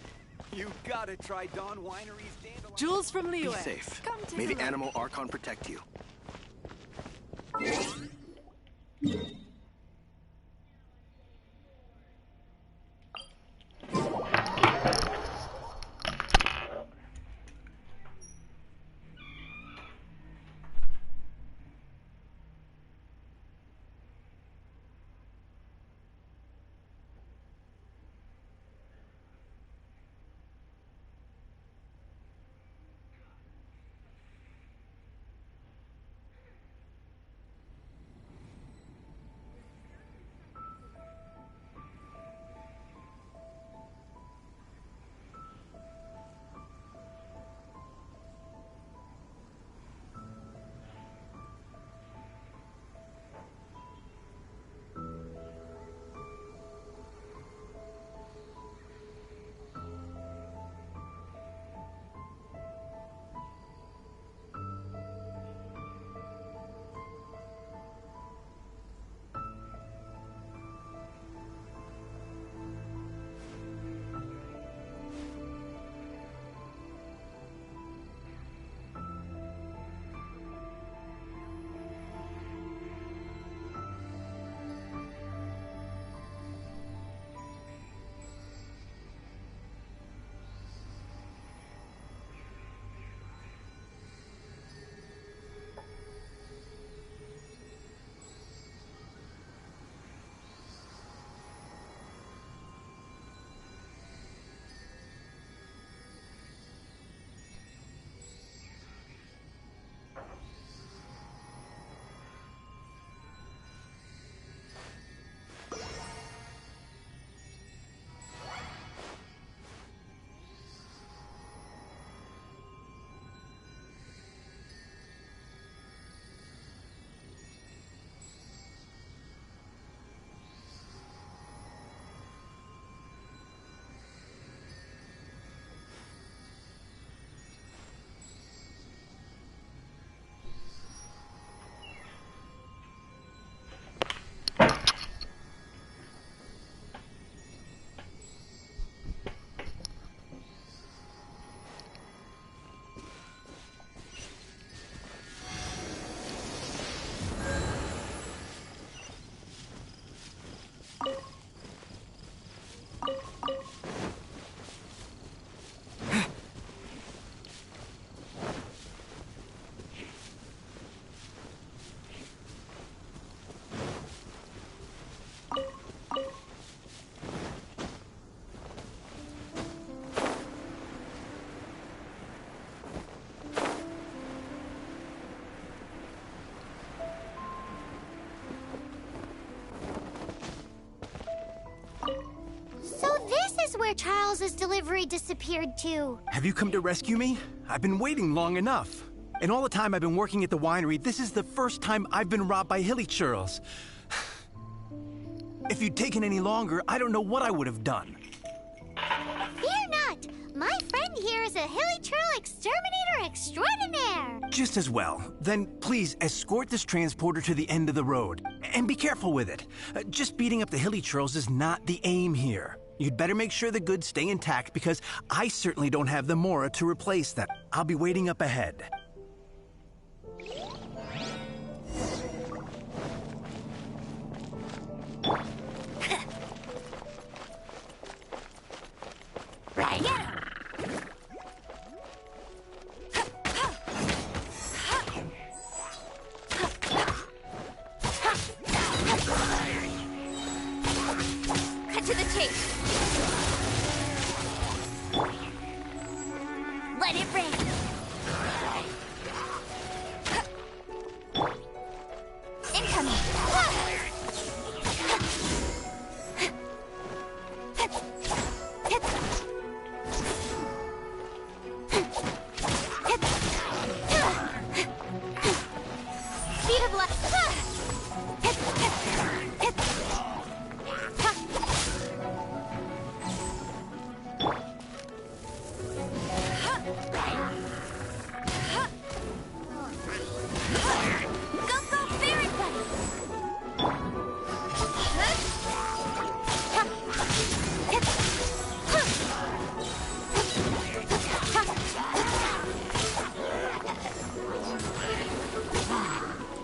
You gotta try Dawn Winery's dandelion. Jules from Liyue. Be safe. Come take May a the look. Animal Archon protect you. where Charles's delivery disappeared to. Have you come to rescue me? I've been waiting long enough. In all the time I've been working at the winery, this is the first time I've been robbed by hilly churls. If you'd taken any longer, I don't know what I would have done. Fear not! My friend here is a hilly churl exterminator extraordinaire! Just as well. Then please escort this transporter to the end of the road. And be careful with it. Just beating up the hilly churls is not the aim here. You'd better make sure the goods stay intact because I certainly don't have the Mora to replace them. I'll be waiting up ahead. Right. Cut to the chase. Let it rain. Incoming. Speed of light.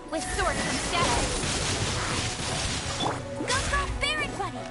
With sword and staff. Go, Baron Buddy!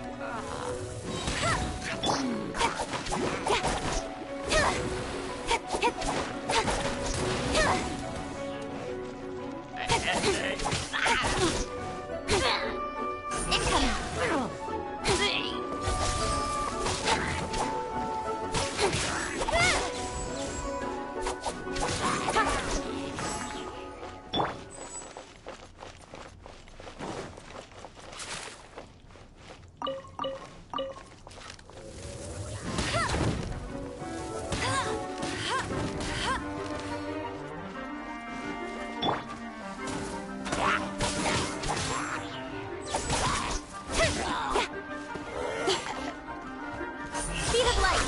Speed of light.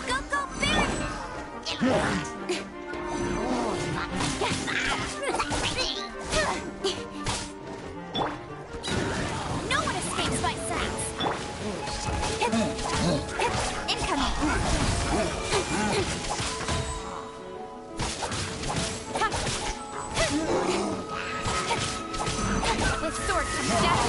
Go, Baron! No one escapes my sass. Incoming. With sword comes death.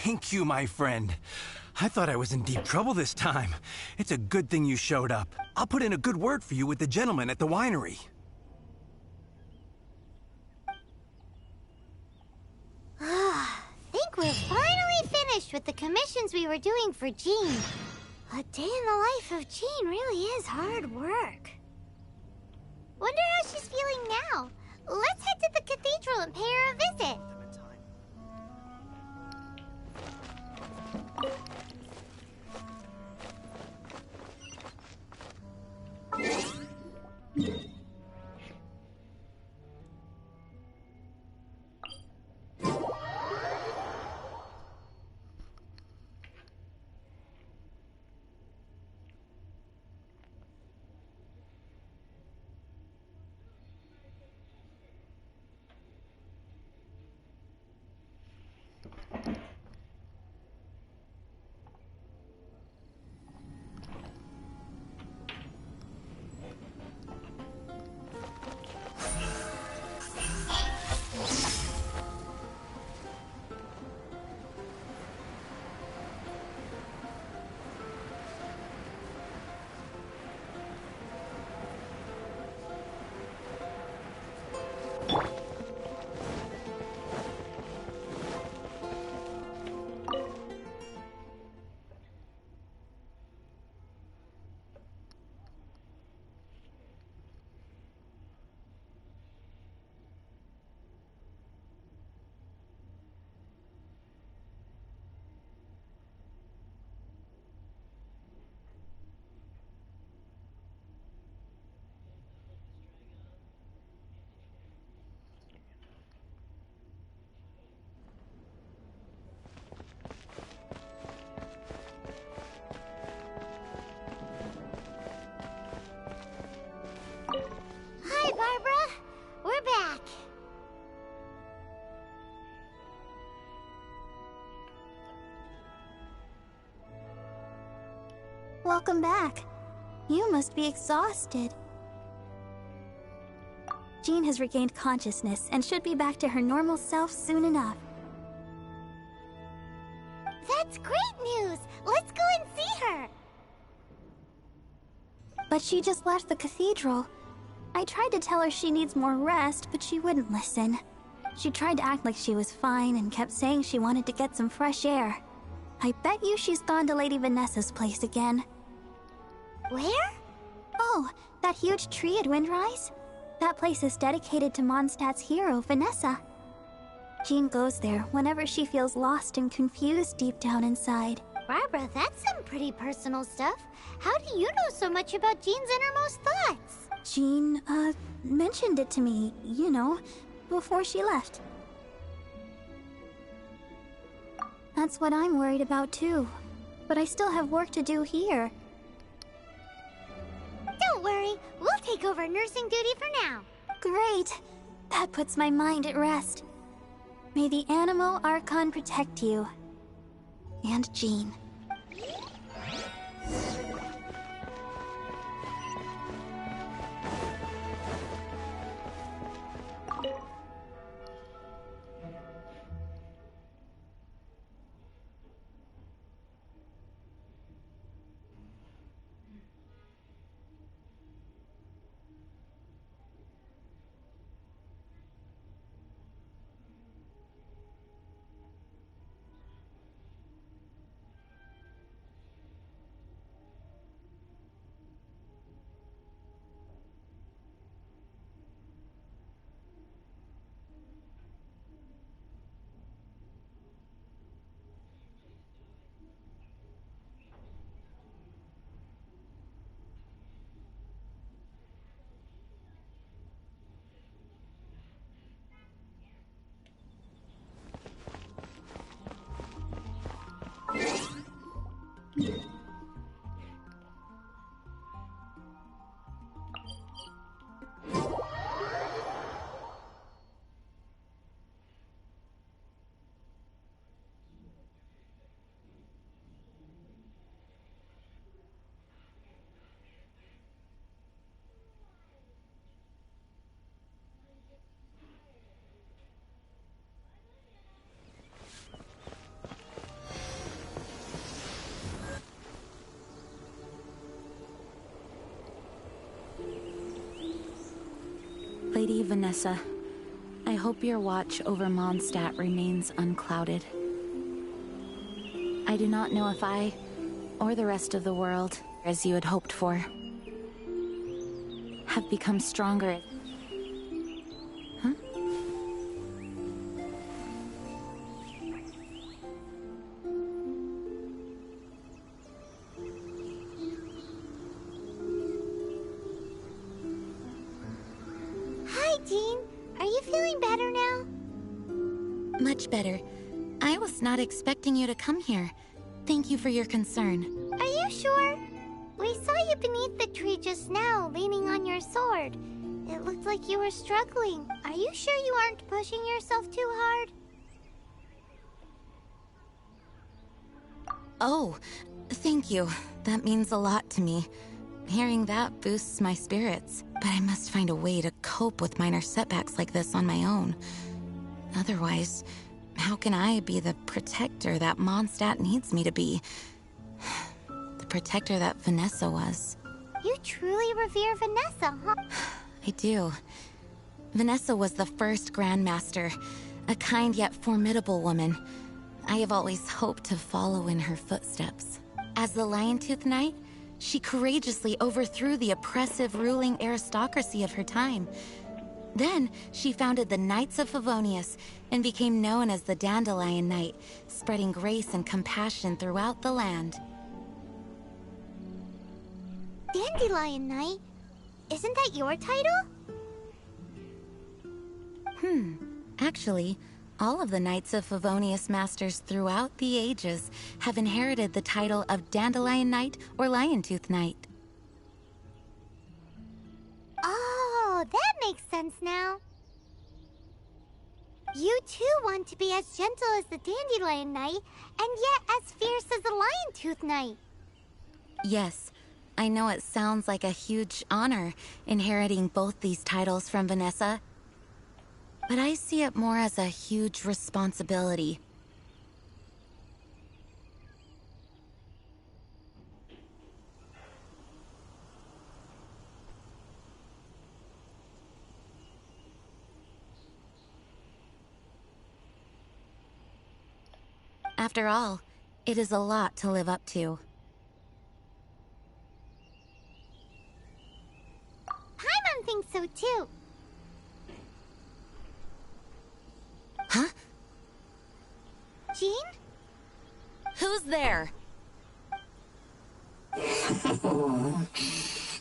Thank you, my friend. I thought I was in deep trouble this time. It's a good thing you showed up. I'll put in a good word for you with the gentleman at the winery. Think we're finally finished with the commissions we were doing for Jean. A day in the life of Jean really is hard work. Wonder how she's feeling now. Let's head to the cathedral and pay her a visit. Welcome back. You must be exhausted. Jean has regained consciousness and should be back to her normal self soon enough. That's great news! Let's go and see her! But she just left the cathedral. I tried to tell her she needs more rest, but she wouldn't listen. She tried to act like she was fine and kept saying she wanted to get some fresh air. I bet you she's gone to Lady Vanessa's place again. Where? Oh, that huge tree at Windrise? That place is dedicated to Mondstadt's hero, Vanessa. Jean goes there whenever she feels lost and confused deep down inside. Barbara, that's some pretty personal stuff. How do you know so much about Jean's innermost thoughts? Jean, mentioned it to me, you know, before she left. That's what I'm worried about too. But I still have work to do here. Don't worry, we'll take over nursing duty for now. Great! That puts my mind at rest. May the Animo Archon protect you. And Jean. Lady Vanessa, I hope your watch over Mondstadt remains unclouded. I do not know if I, or the rest of the world, as you had hoped for, have become stronger. Huh? Hi, Jean. Are you feeling better now? Much better. I was not expecting you to come here. Thank you for your concern. Are you sure? We saw you beneath the tree just now, leaning on your sword. It looked like you were struggling. Are you sure you aren't pushing yourself too hard? Oh, thank you. That means a lot to me. Hearing that boosts my spirits. But I must find a way to cope with minor setbacks like this on my own. Otherwise, how can I be the protector that Mondstadt needs me to be? The protector that Vanessa was. You truly revere Vanessa, huh? I do. Vanessa was the first Grandmaster, a kind yet formidable woman. I have always hoped to follow in her footsteps. As the Lion-Tooth Knight, she courageously overthrew the oppressive ruling aristocracy of her time. Then, she founded the Knights of Favonius and became known as the Dandelion Knight, spreading grace and compassion throughout the land. Dandelion Knight? Isn't that your title? Actually, all of the Knights of Favonius Masters throughout the ages have inherited the title of Dandelion Knight or Lion-Tooth Knight. Oh, that makes sense now. You too want to be as gentle as the Dandelion Knight, and yet as fierce as the Lion-Tooth Knight. Yes, I know it sounds like a huge honor, inheriting both these titles from Vanessa. But I see it more as a huge responsibility. After all, it is a lot to live up to. Paimon thinks so too. Huh? Jean? Who's there?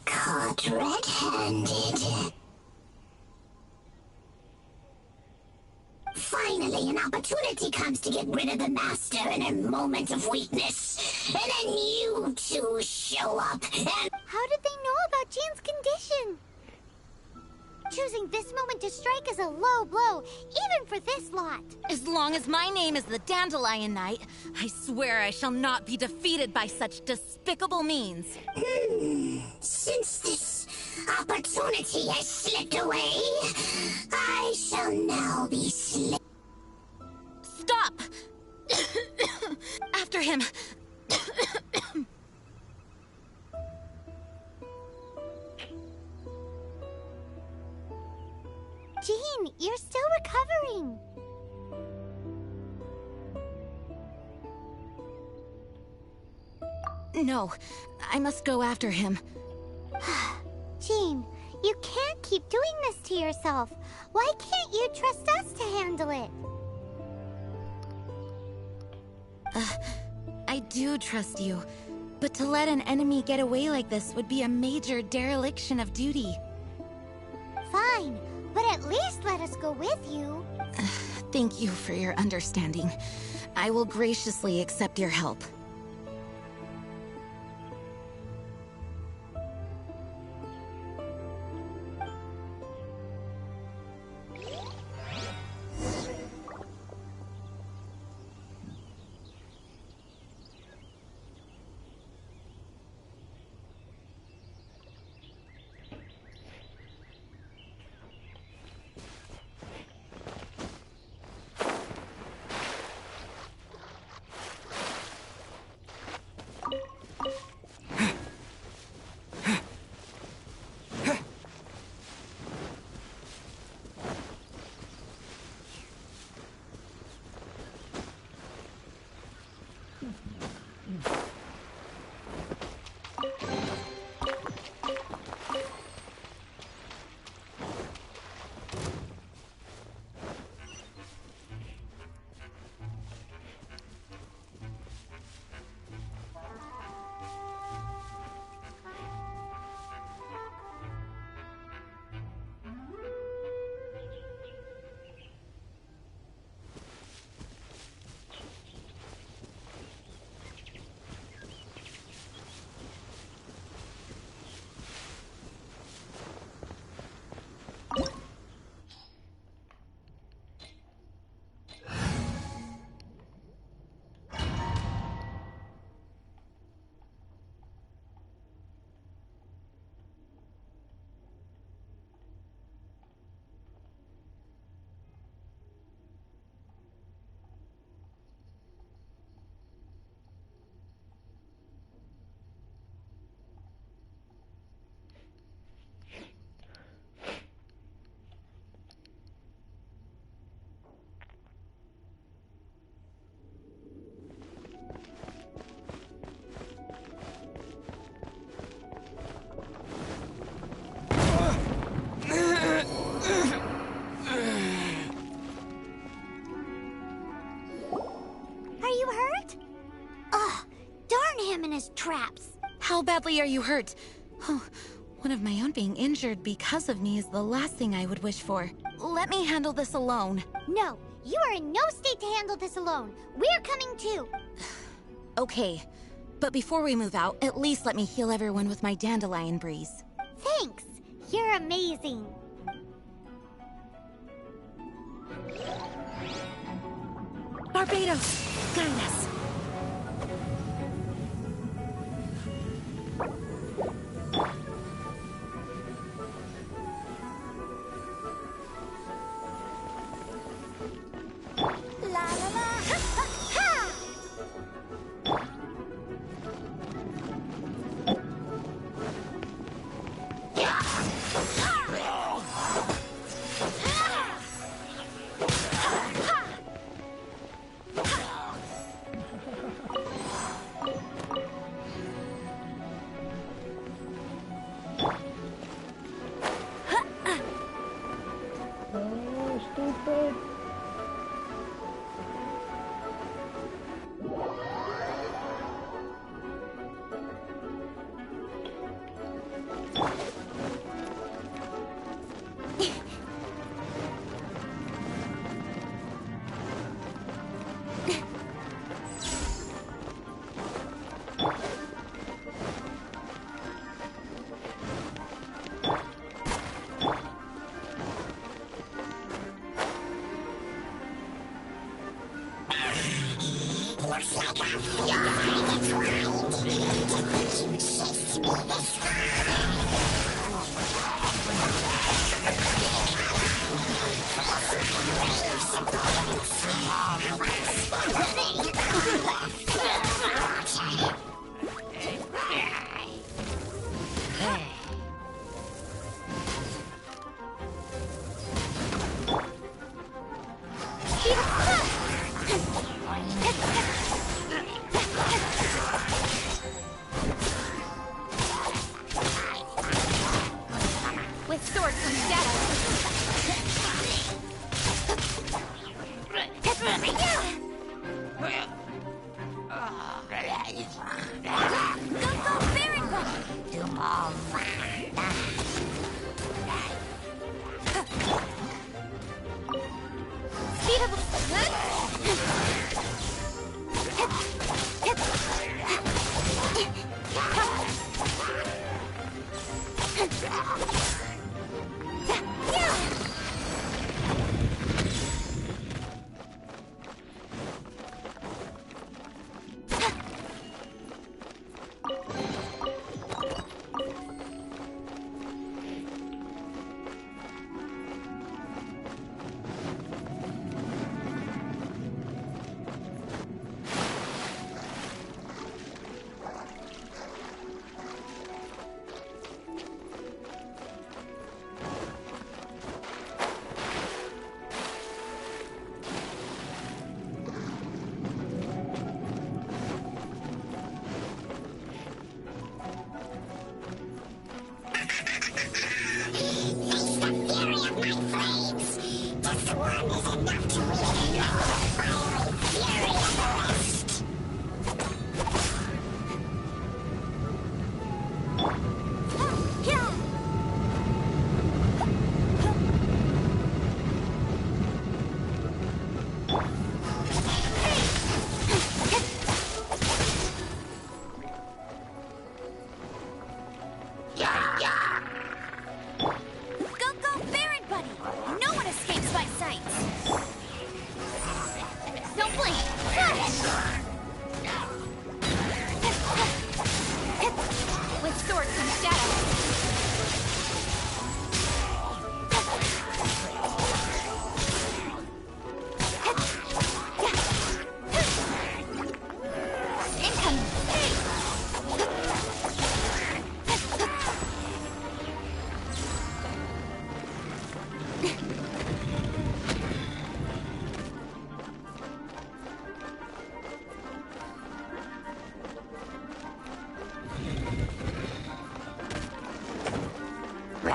Caught red-handed. Finally, an opportunity comes to get rid of the Master in a moment of weakness. And then you two show up and... How did they know about Jean's condition? Choosing this moment to strike is a low blow, even for this lot. As long as my name is the Dandelion Knight, I swear I shall not be defeated by such despicable means. Since this opportunity has slipped away, I shall now be Stop! After him! Jean, you're still recovering. No, I must go after him. Jean, you can't keep doing this to yourself. Why can't you trust us to handle it? I do trust you, but to let an enemy get away like this would be a major dereliction of duty. Fine, but at least let us go with you. Thank you for your understanding. I will graciously accept your help. Traps. How badly are you hurt? Oh, one of my own being injured because of me is the last thing I would wish for. Let me handle this alone. No, you are in no state to handle this alone. We're coming too. Okay, but before we move out, at least let me heal everyone with my dandelion breeze. Thanks. You're amazing. Barbados, guide us.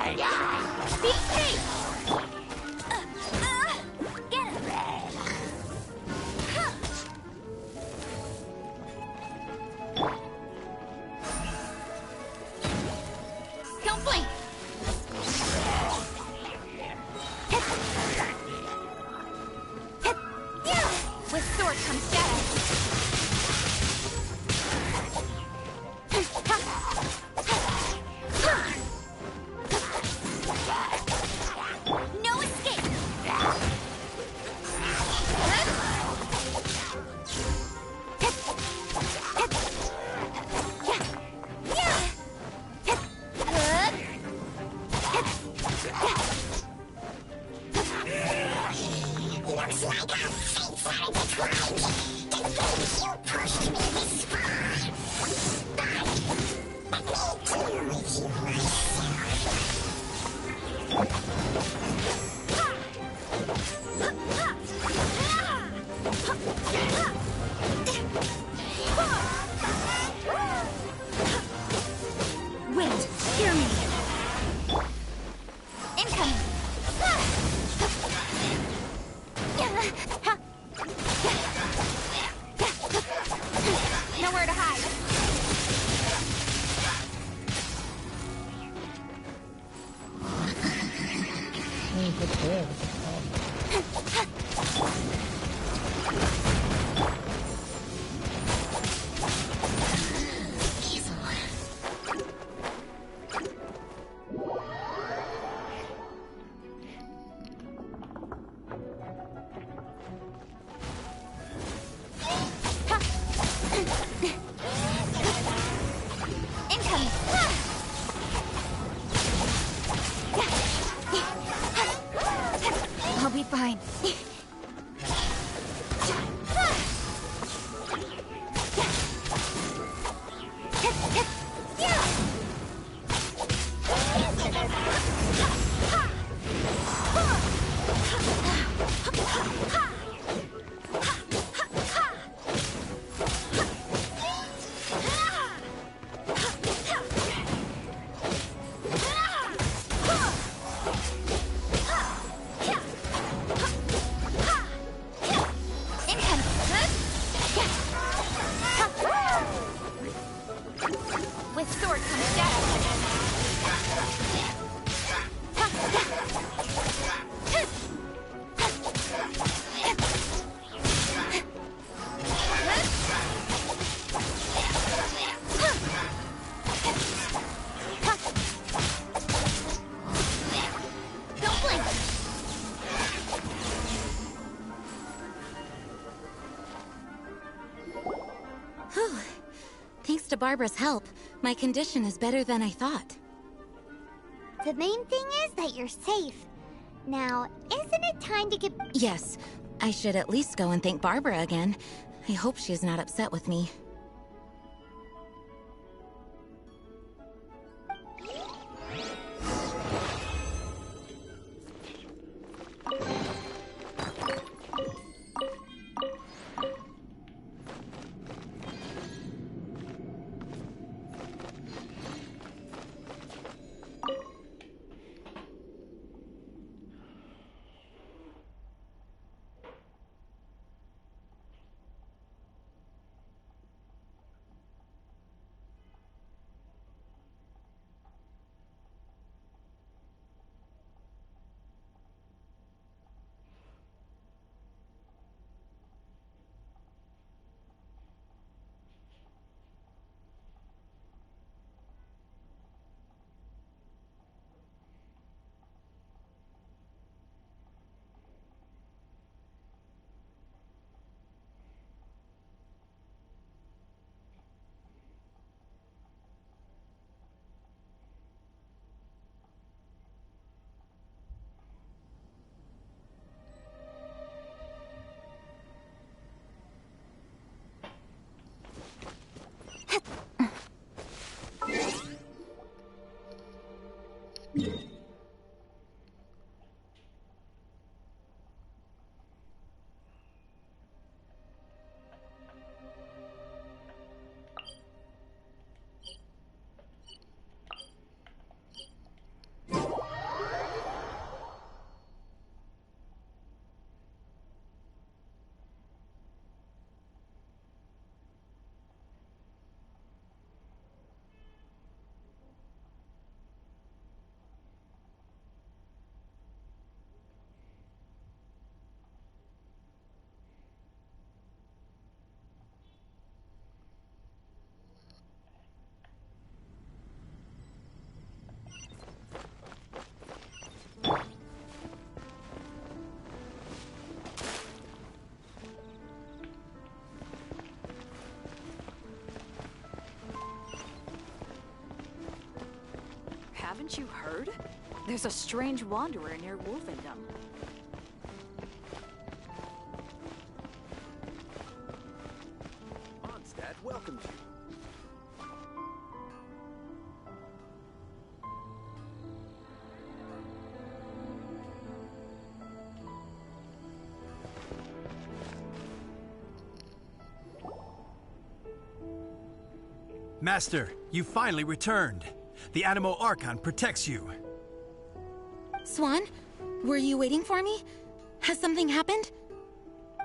Be safe! Get him! Don't blink! With sword comes shadow. No escape! Looks like our fates are intertwined. The things you pushed me this far. But let me deal with you Wait, hear me. Incoming. Nowhere to hide. Incoming. I'll be fine. With sword comes shadow. Don't blink. Whew. Thanks to Barbara's help, my condition is better than I thought. The main thing is that you're safe. Now, isn't it time to get... Yes, I should at least go and thank Barbara again. I hope she's not upset with me. Haven't you heard? There's a strange wanderer near Wolfendom. Mondstadt welcomes you. Master, you finally returned. The Animo Archon protects you. Swan, were you waiting for me? Has something happened?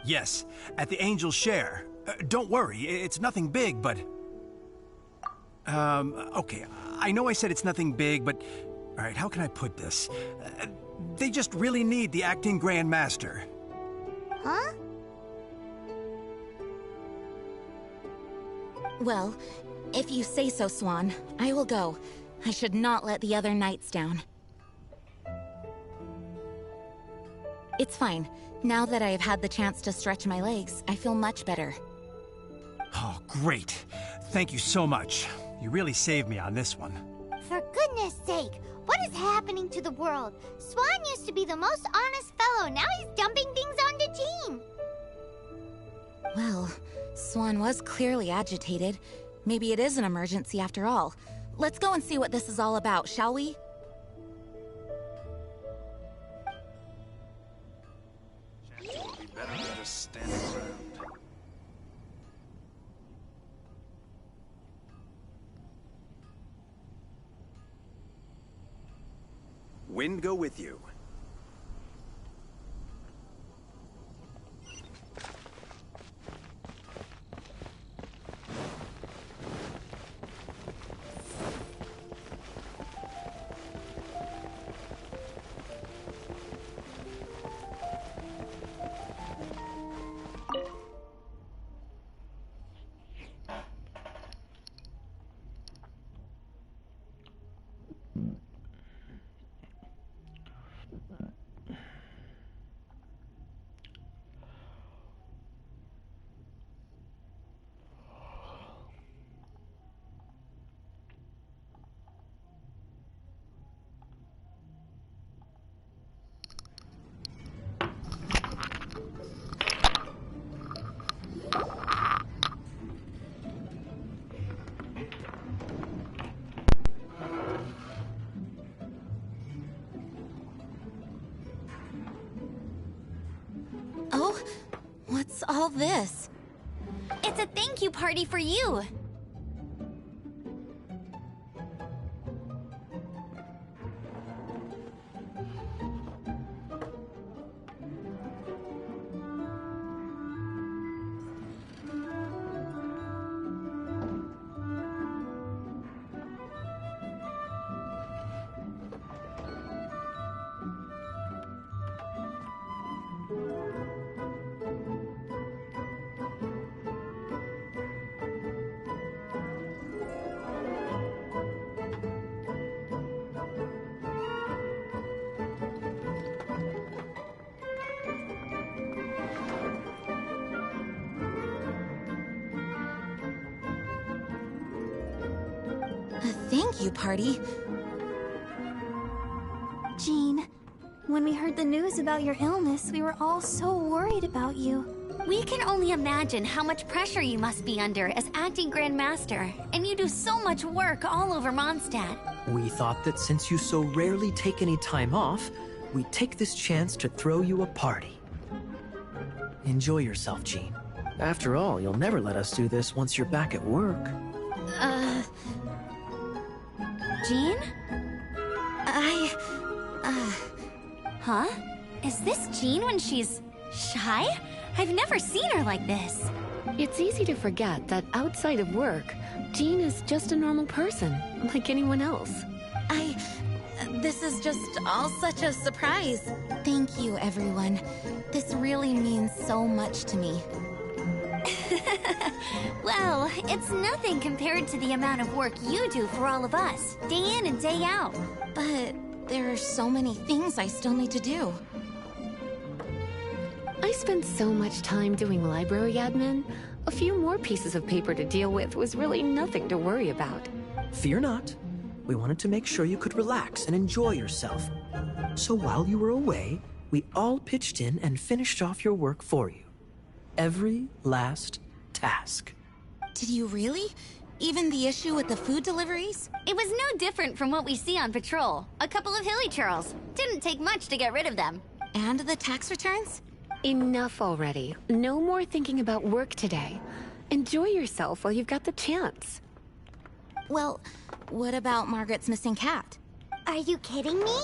Yes, at the Angel's Share. Don't worry, it's nothing big, but... okay, I know I said it's nothing big, but... Alright, how can I put this? They just really need the acting Grand Master. Huh? Well, if you say so, Swan, I will go. I should not let the other knights down. It's fine. Now that I have had the chance to stretch my legs, I feel much better. Oh, great. Thank you so much. You really saved me on this one. For goodness sake, what is happening to the world? Swan used to be the most honest fellow, now he's dumping things onto Jean. Well, Swan was clearly agitated. Maybe it is an emergency after all. Let's go and see what this is all about, shall we? Chances would be better than just standing around. Wind go with you. Oh, what's all this? It's a thank you party for you. A thank you party? Jean, when we heard the news about your illness, we were all so worried about you. We can only imagine how much pressure you must be under as acting Grand Master, and you do so much work all over Mondstadt. We thought that since you so rarely take any time off, we'd take this chance to throw you a party. Enjoy yourself, Jean. After all, you'll never let us do this once you're back at work. Jean? Huh? Is this Jean when she's shy? I've never seen her like this. It's easy to forget that outside of work, Jean is just a normal person, like anyone else. This is just all such a surprise. Thank you, everyone. This really means so much to me. Well, it's nothing compared to the amount of work you do for all of us, day in and day out. But there are so many things I still need to do. I spent so much time doing library admin. A few more pieces of paper to deal with was really nothing to worry about. Fear not. We wanted to make sure you could relax and enjoy yourself. So while you were away, we all pitched in and finished off your work for you. Every last task. Did you really? Even the issue with the food deliveries? It was no different from what we see on patrol. A couple of hilly churls. Didn't take much to get rid of them. And the tax returns? Enough already. No more thinking about work today. Enjoy yourself while you've got the chance. Well, what about Margaret's missing cat? Are you kidding me?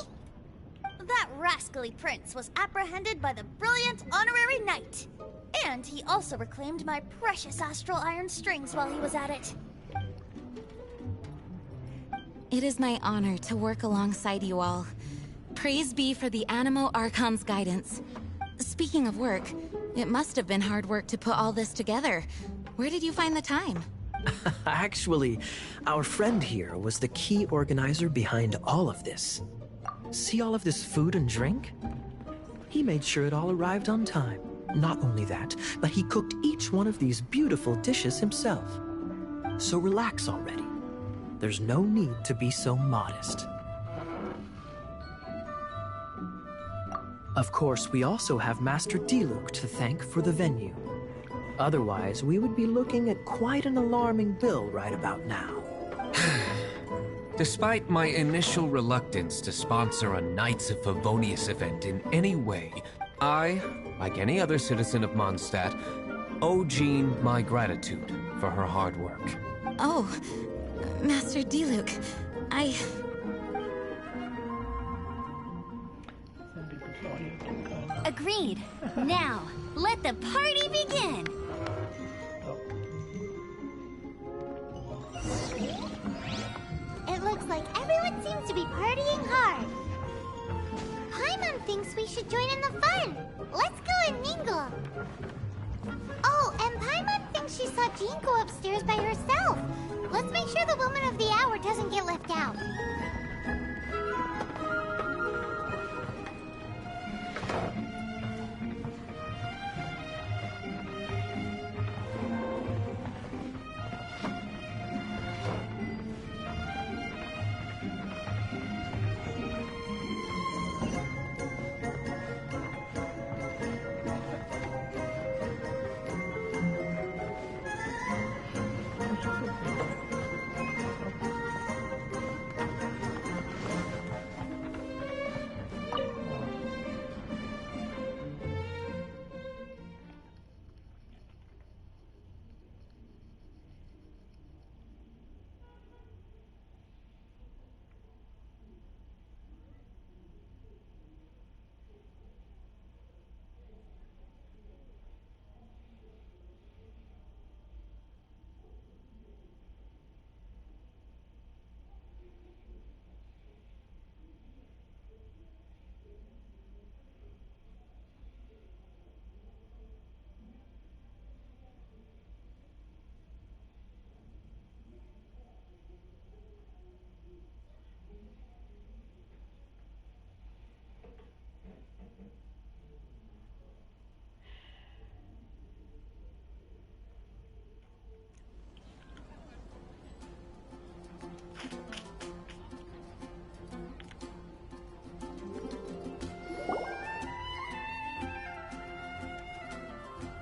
That rascally prince was apprehended by the brilliant honorary knight. And he also reclaimed my precious astral iron strings while he was at it. It is my honor to work alongside you all. Praise be for the Animo Archon's guidance. Speaking of work, it must have been hard work to put all this together. Where did you find the time? Actually, our friend here was the key organizer behind all of this. See all of this food and drink? He made sure it all arrived on time. Not only that, but he cooked each one of these beautiful dishes himself. So relax already. There's no need to be so modest. Of course, we also have Master Diluc to thank for the venue. Otherwise, we would be looking at quite an alarming bill right about now. Despite my initial reluctance to sponsor a Knights of Favonius event in any way, I, like any other citizen of Mondstadt, owe Jean my gratitude for her hard work. Oh, Master Diluc, Agreed. Now, let the party begin! It looks like everyone seems to be partying hard. Paimon thinks we should join in the fun. Let's go and mingle. Oh, and Paimon thinks she saw Jean go upstairs by herself. Let's make sure the woman of the hour doesn't get left out.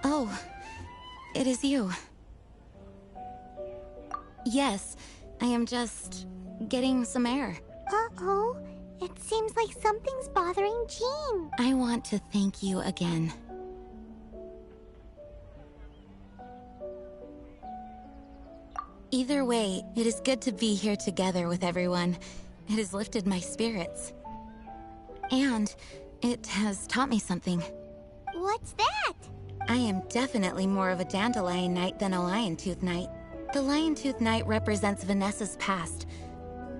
Oh, it is you. Yes, I am just getting some air. Uh-oh, it seems like something's bothering Jean. I want to thank you again. Either way, it is good to be here together with everyone. It has lifted my spirits. And it has taught me something. What's that? I am definitely more of a Dandelion Knight than a Lion-Tooth Knight. The Lion-Tooth Knight represents Vanessa's past.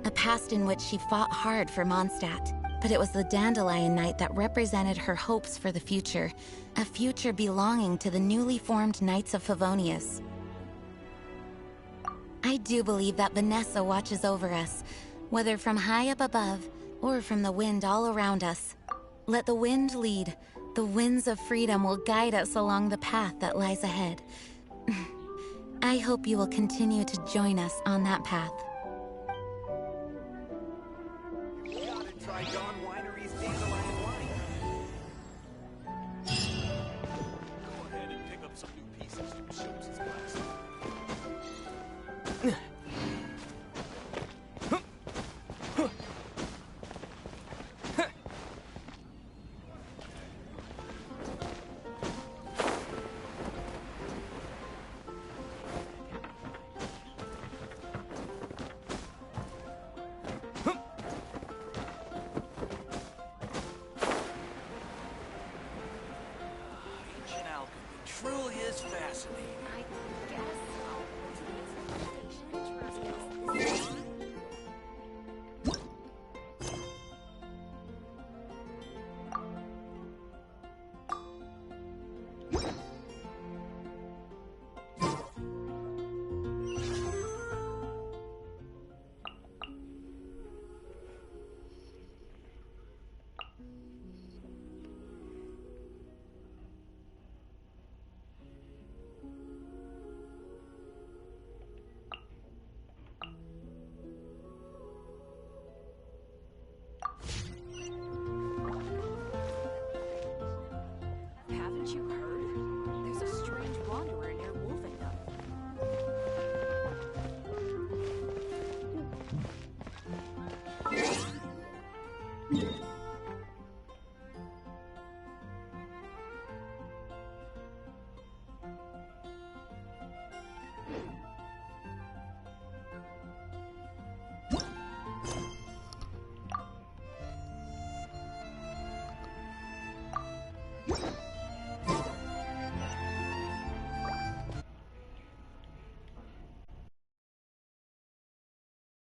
A past in which she fought hard for Mondstadt. But it was the Dandelion Knight that represented her hopes for the future. A future belonging to the newly formed Knights of Favonius. I do believe that Vanessa watches over us, whether from high up above or from the wind all around us. Let the wind lead. The winds of freedom will guide us along the path that lies ahead. I hope you will continue to join us on that path. try Dawn Winery's Dandelion Wine. Go ahead and pick up some new pieces from Shopes' class. Ancient alchemy truly is fascinating. Haven't you heard? There's a strange wanderer near Wolfendom. You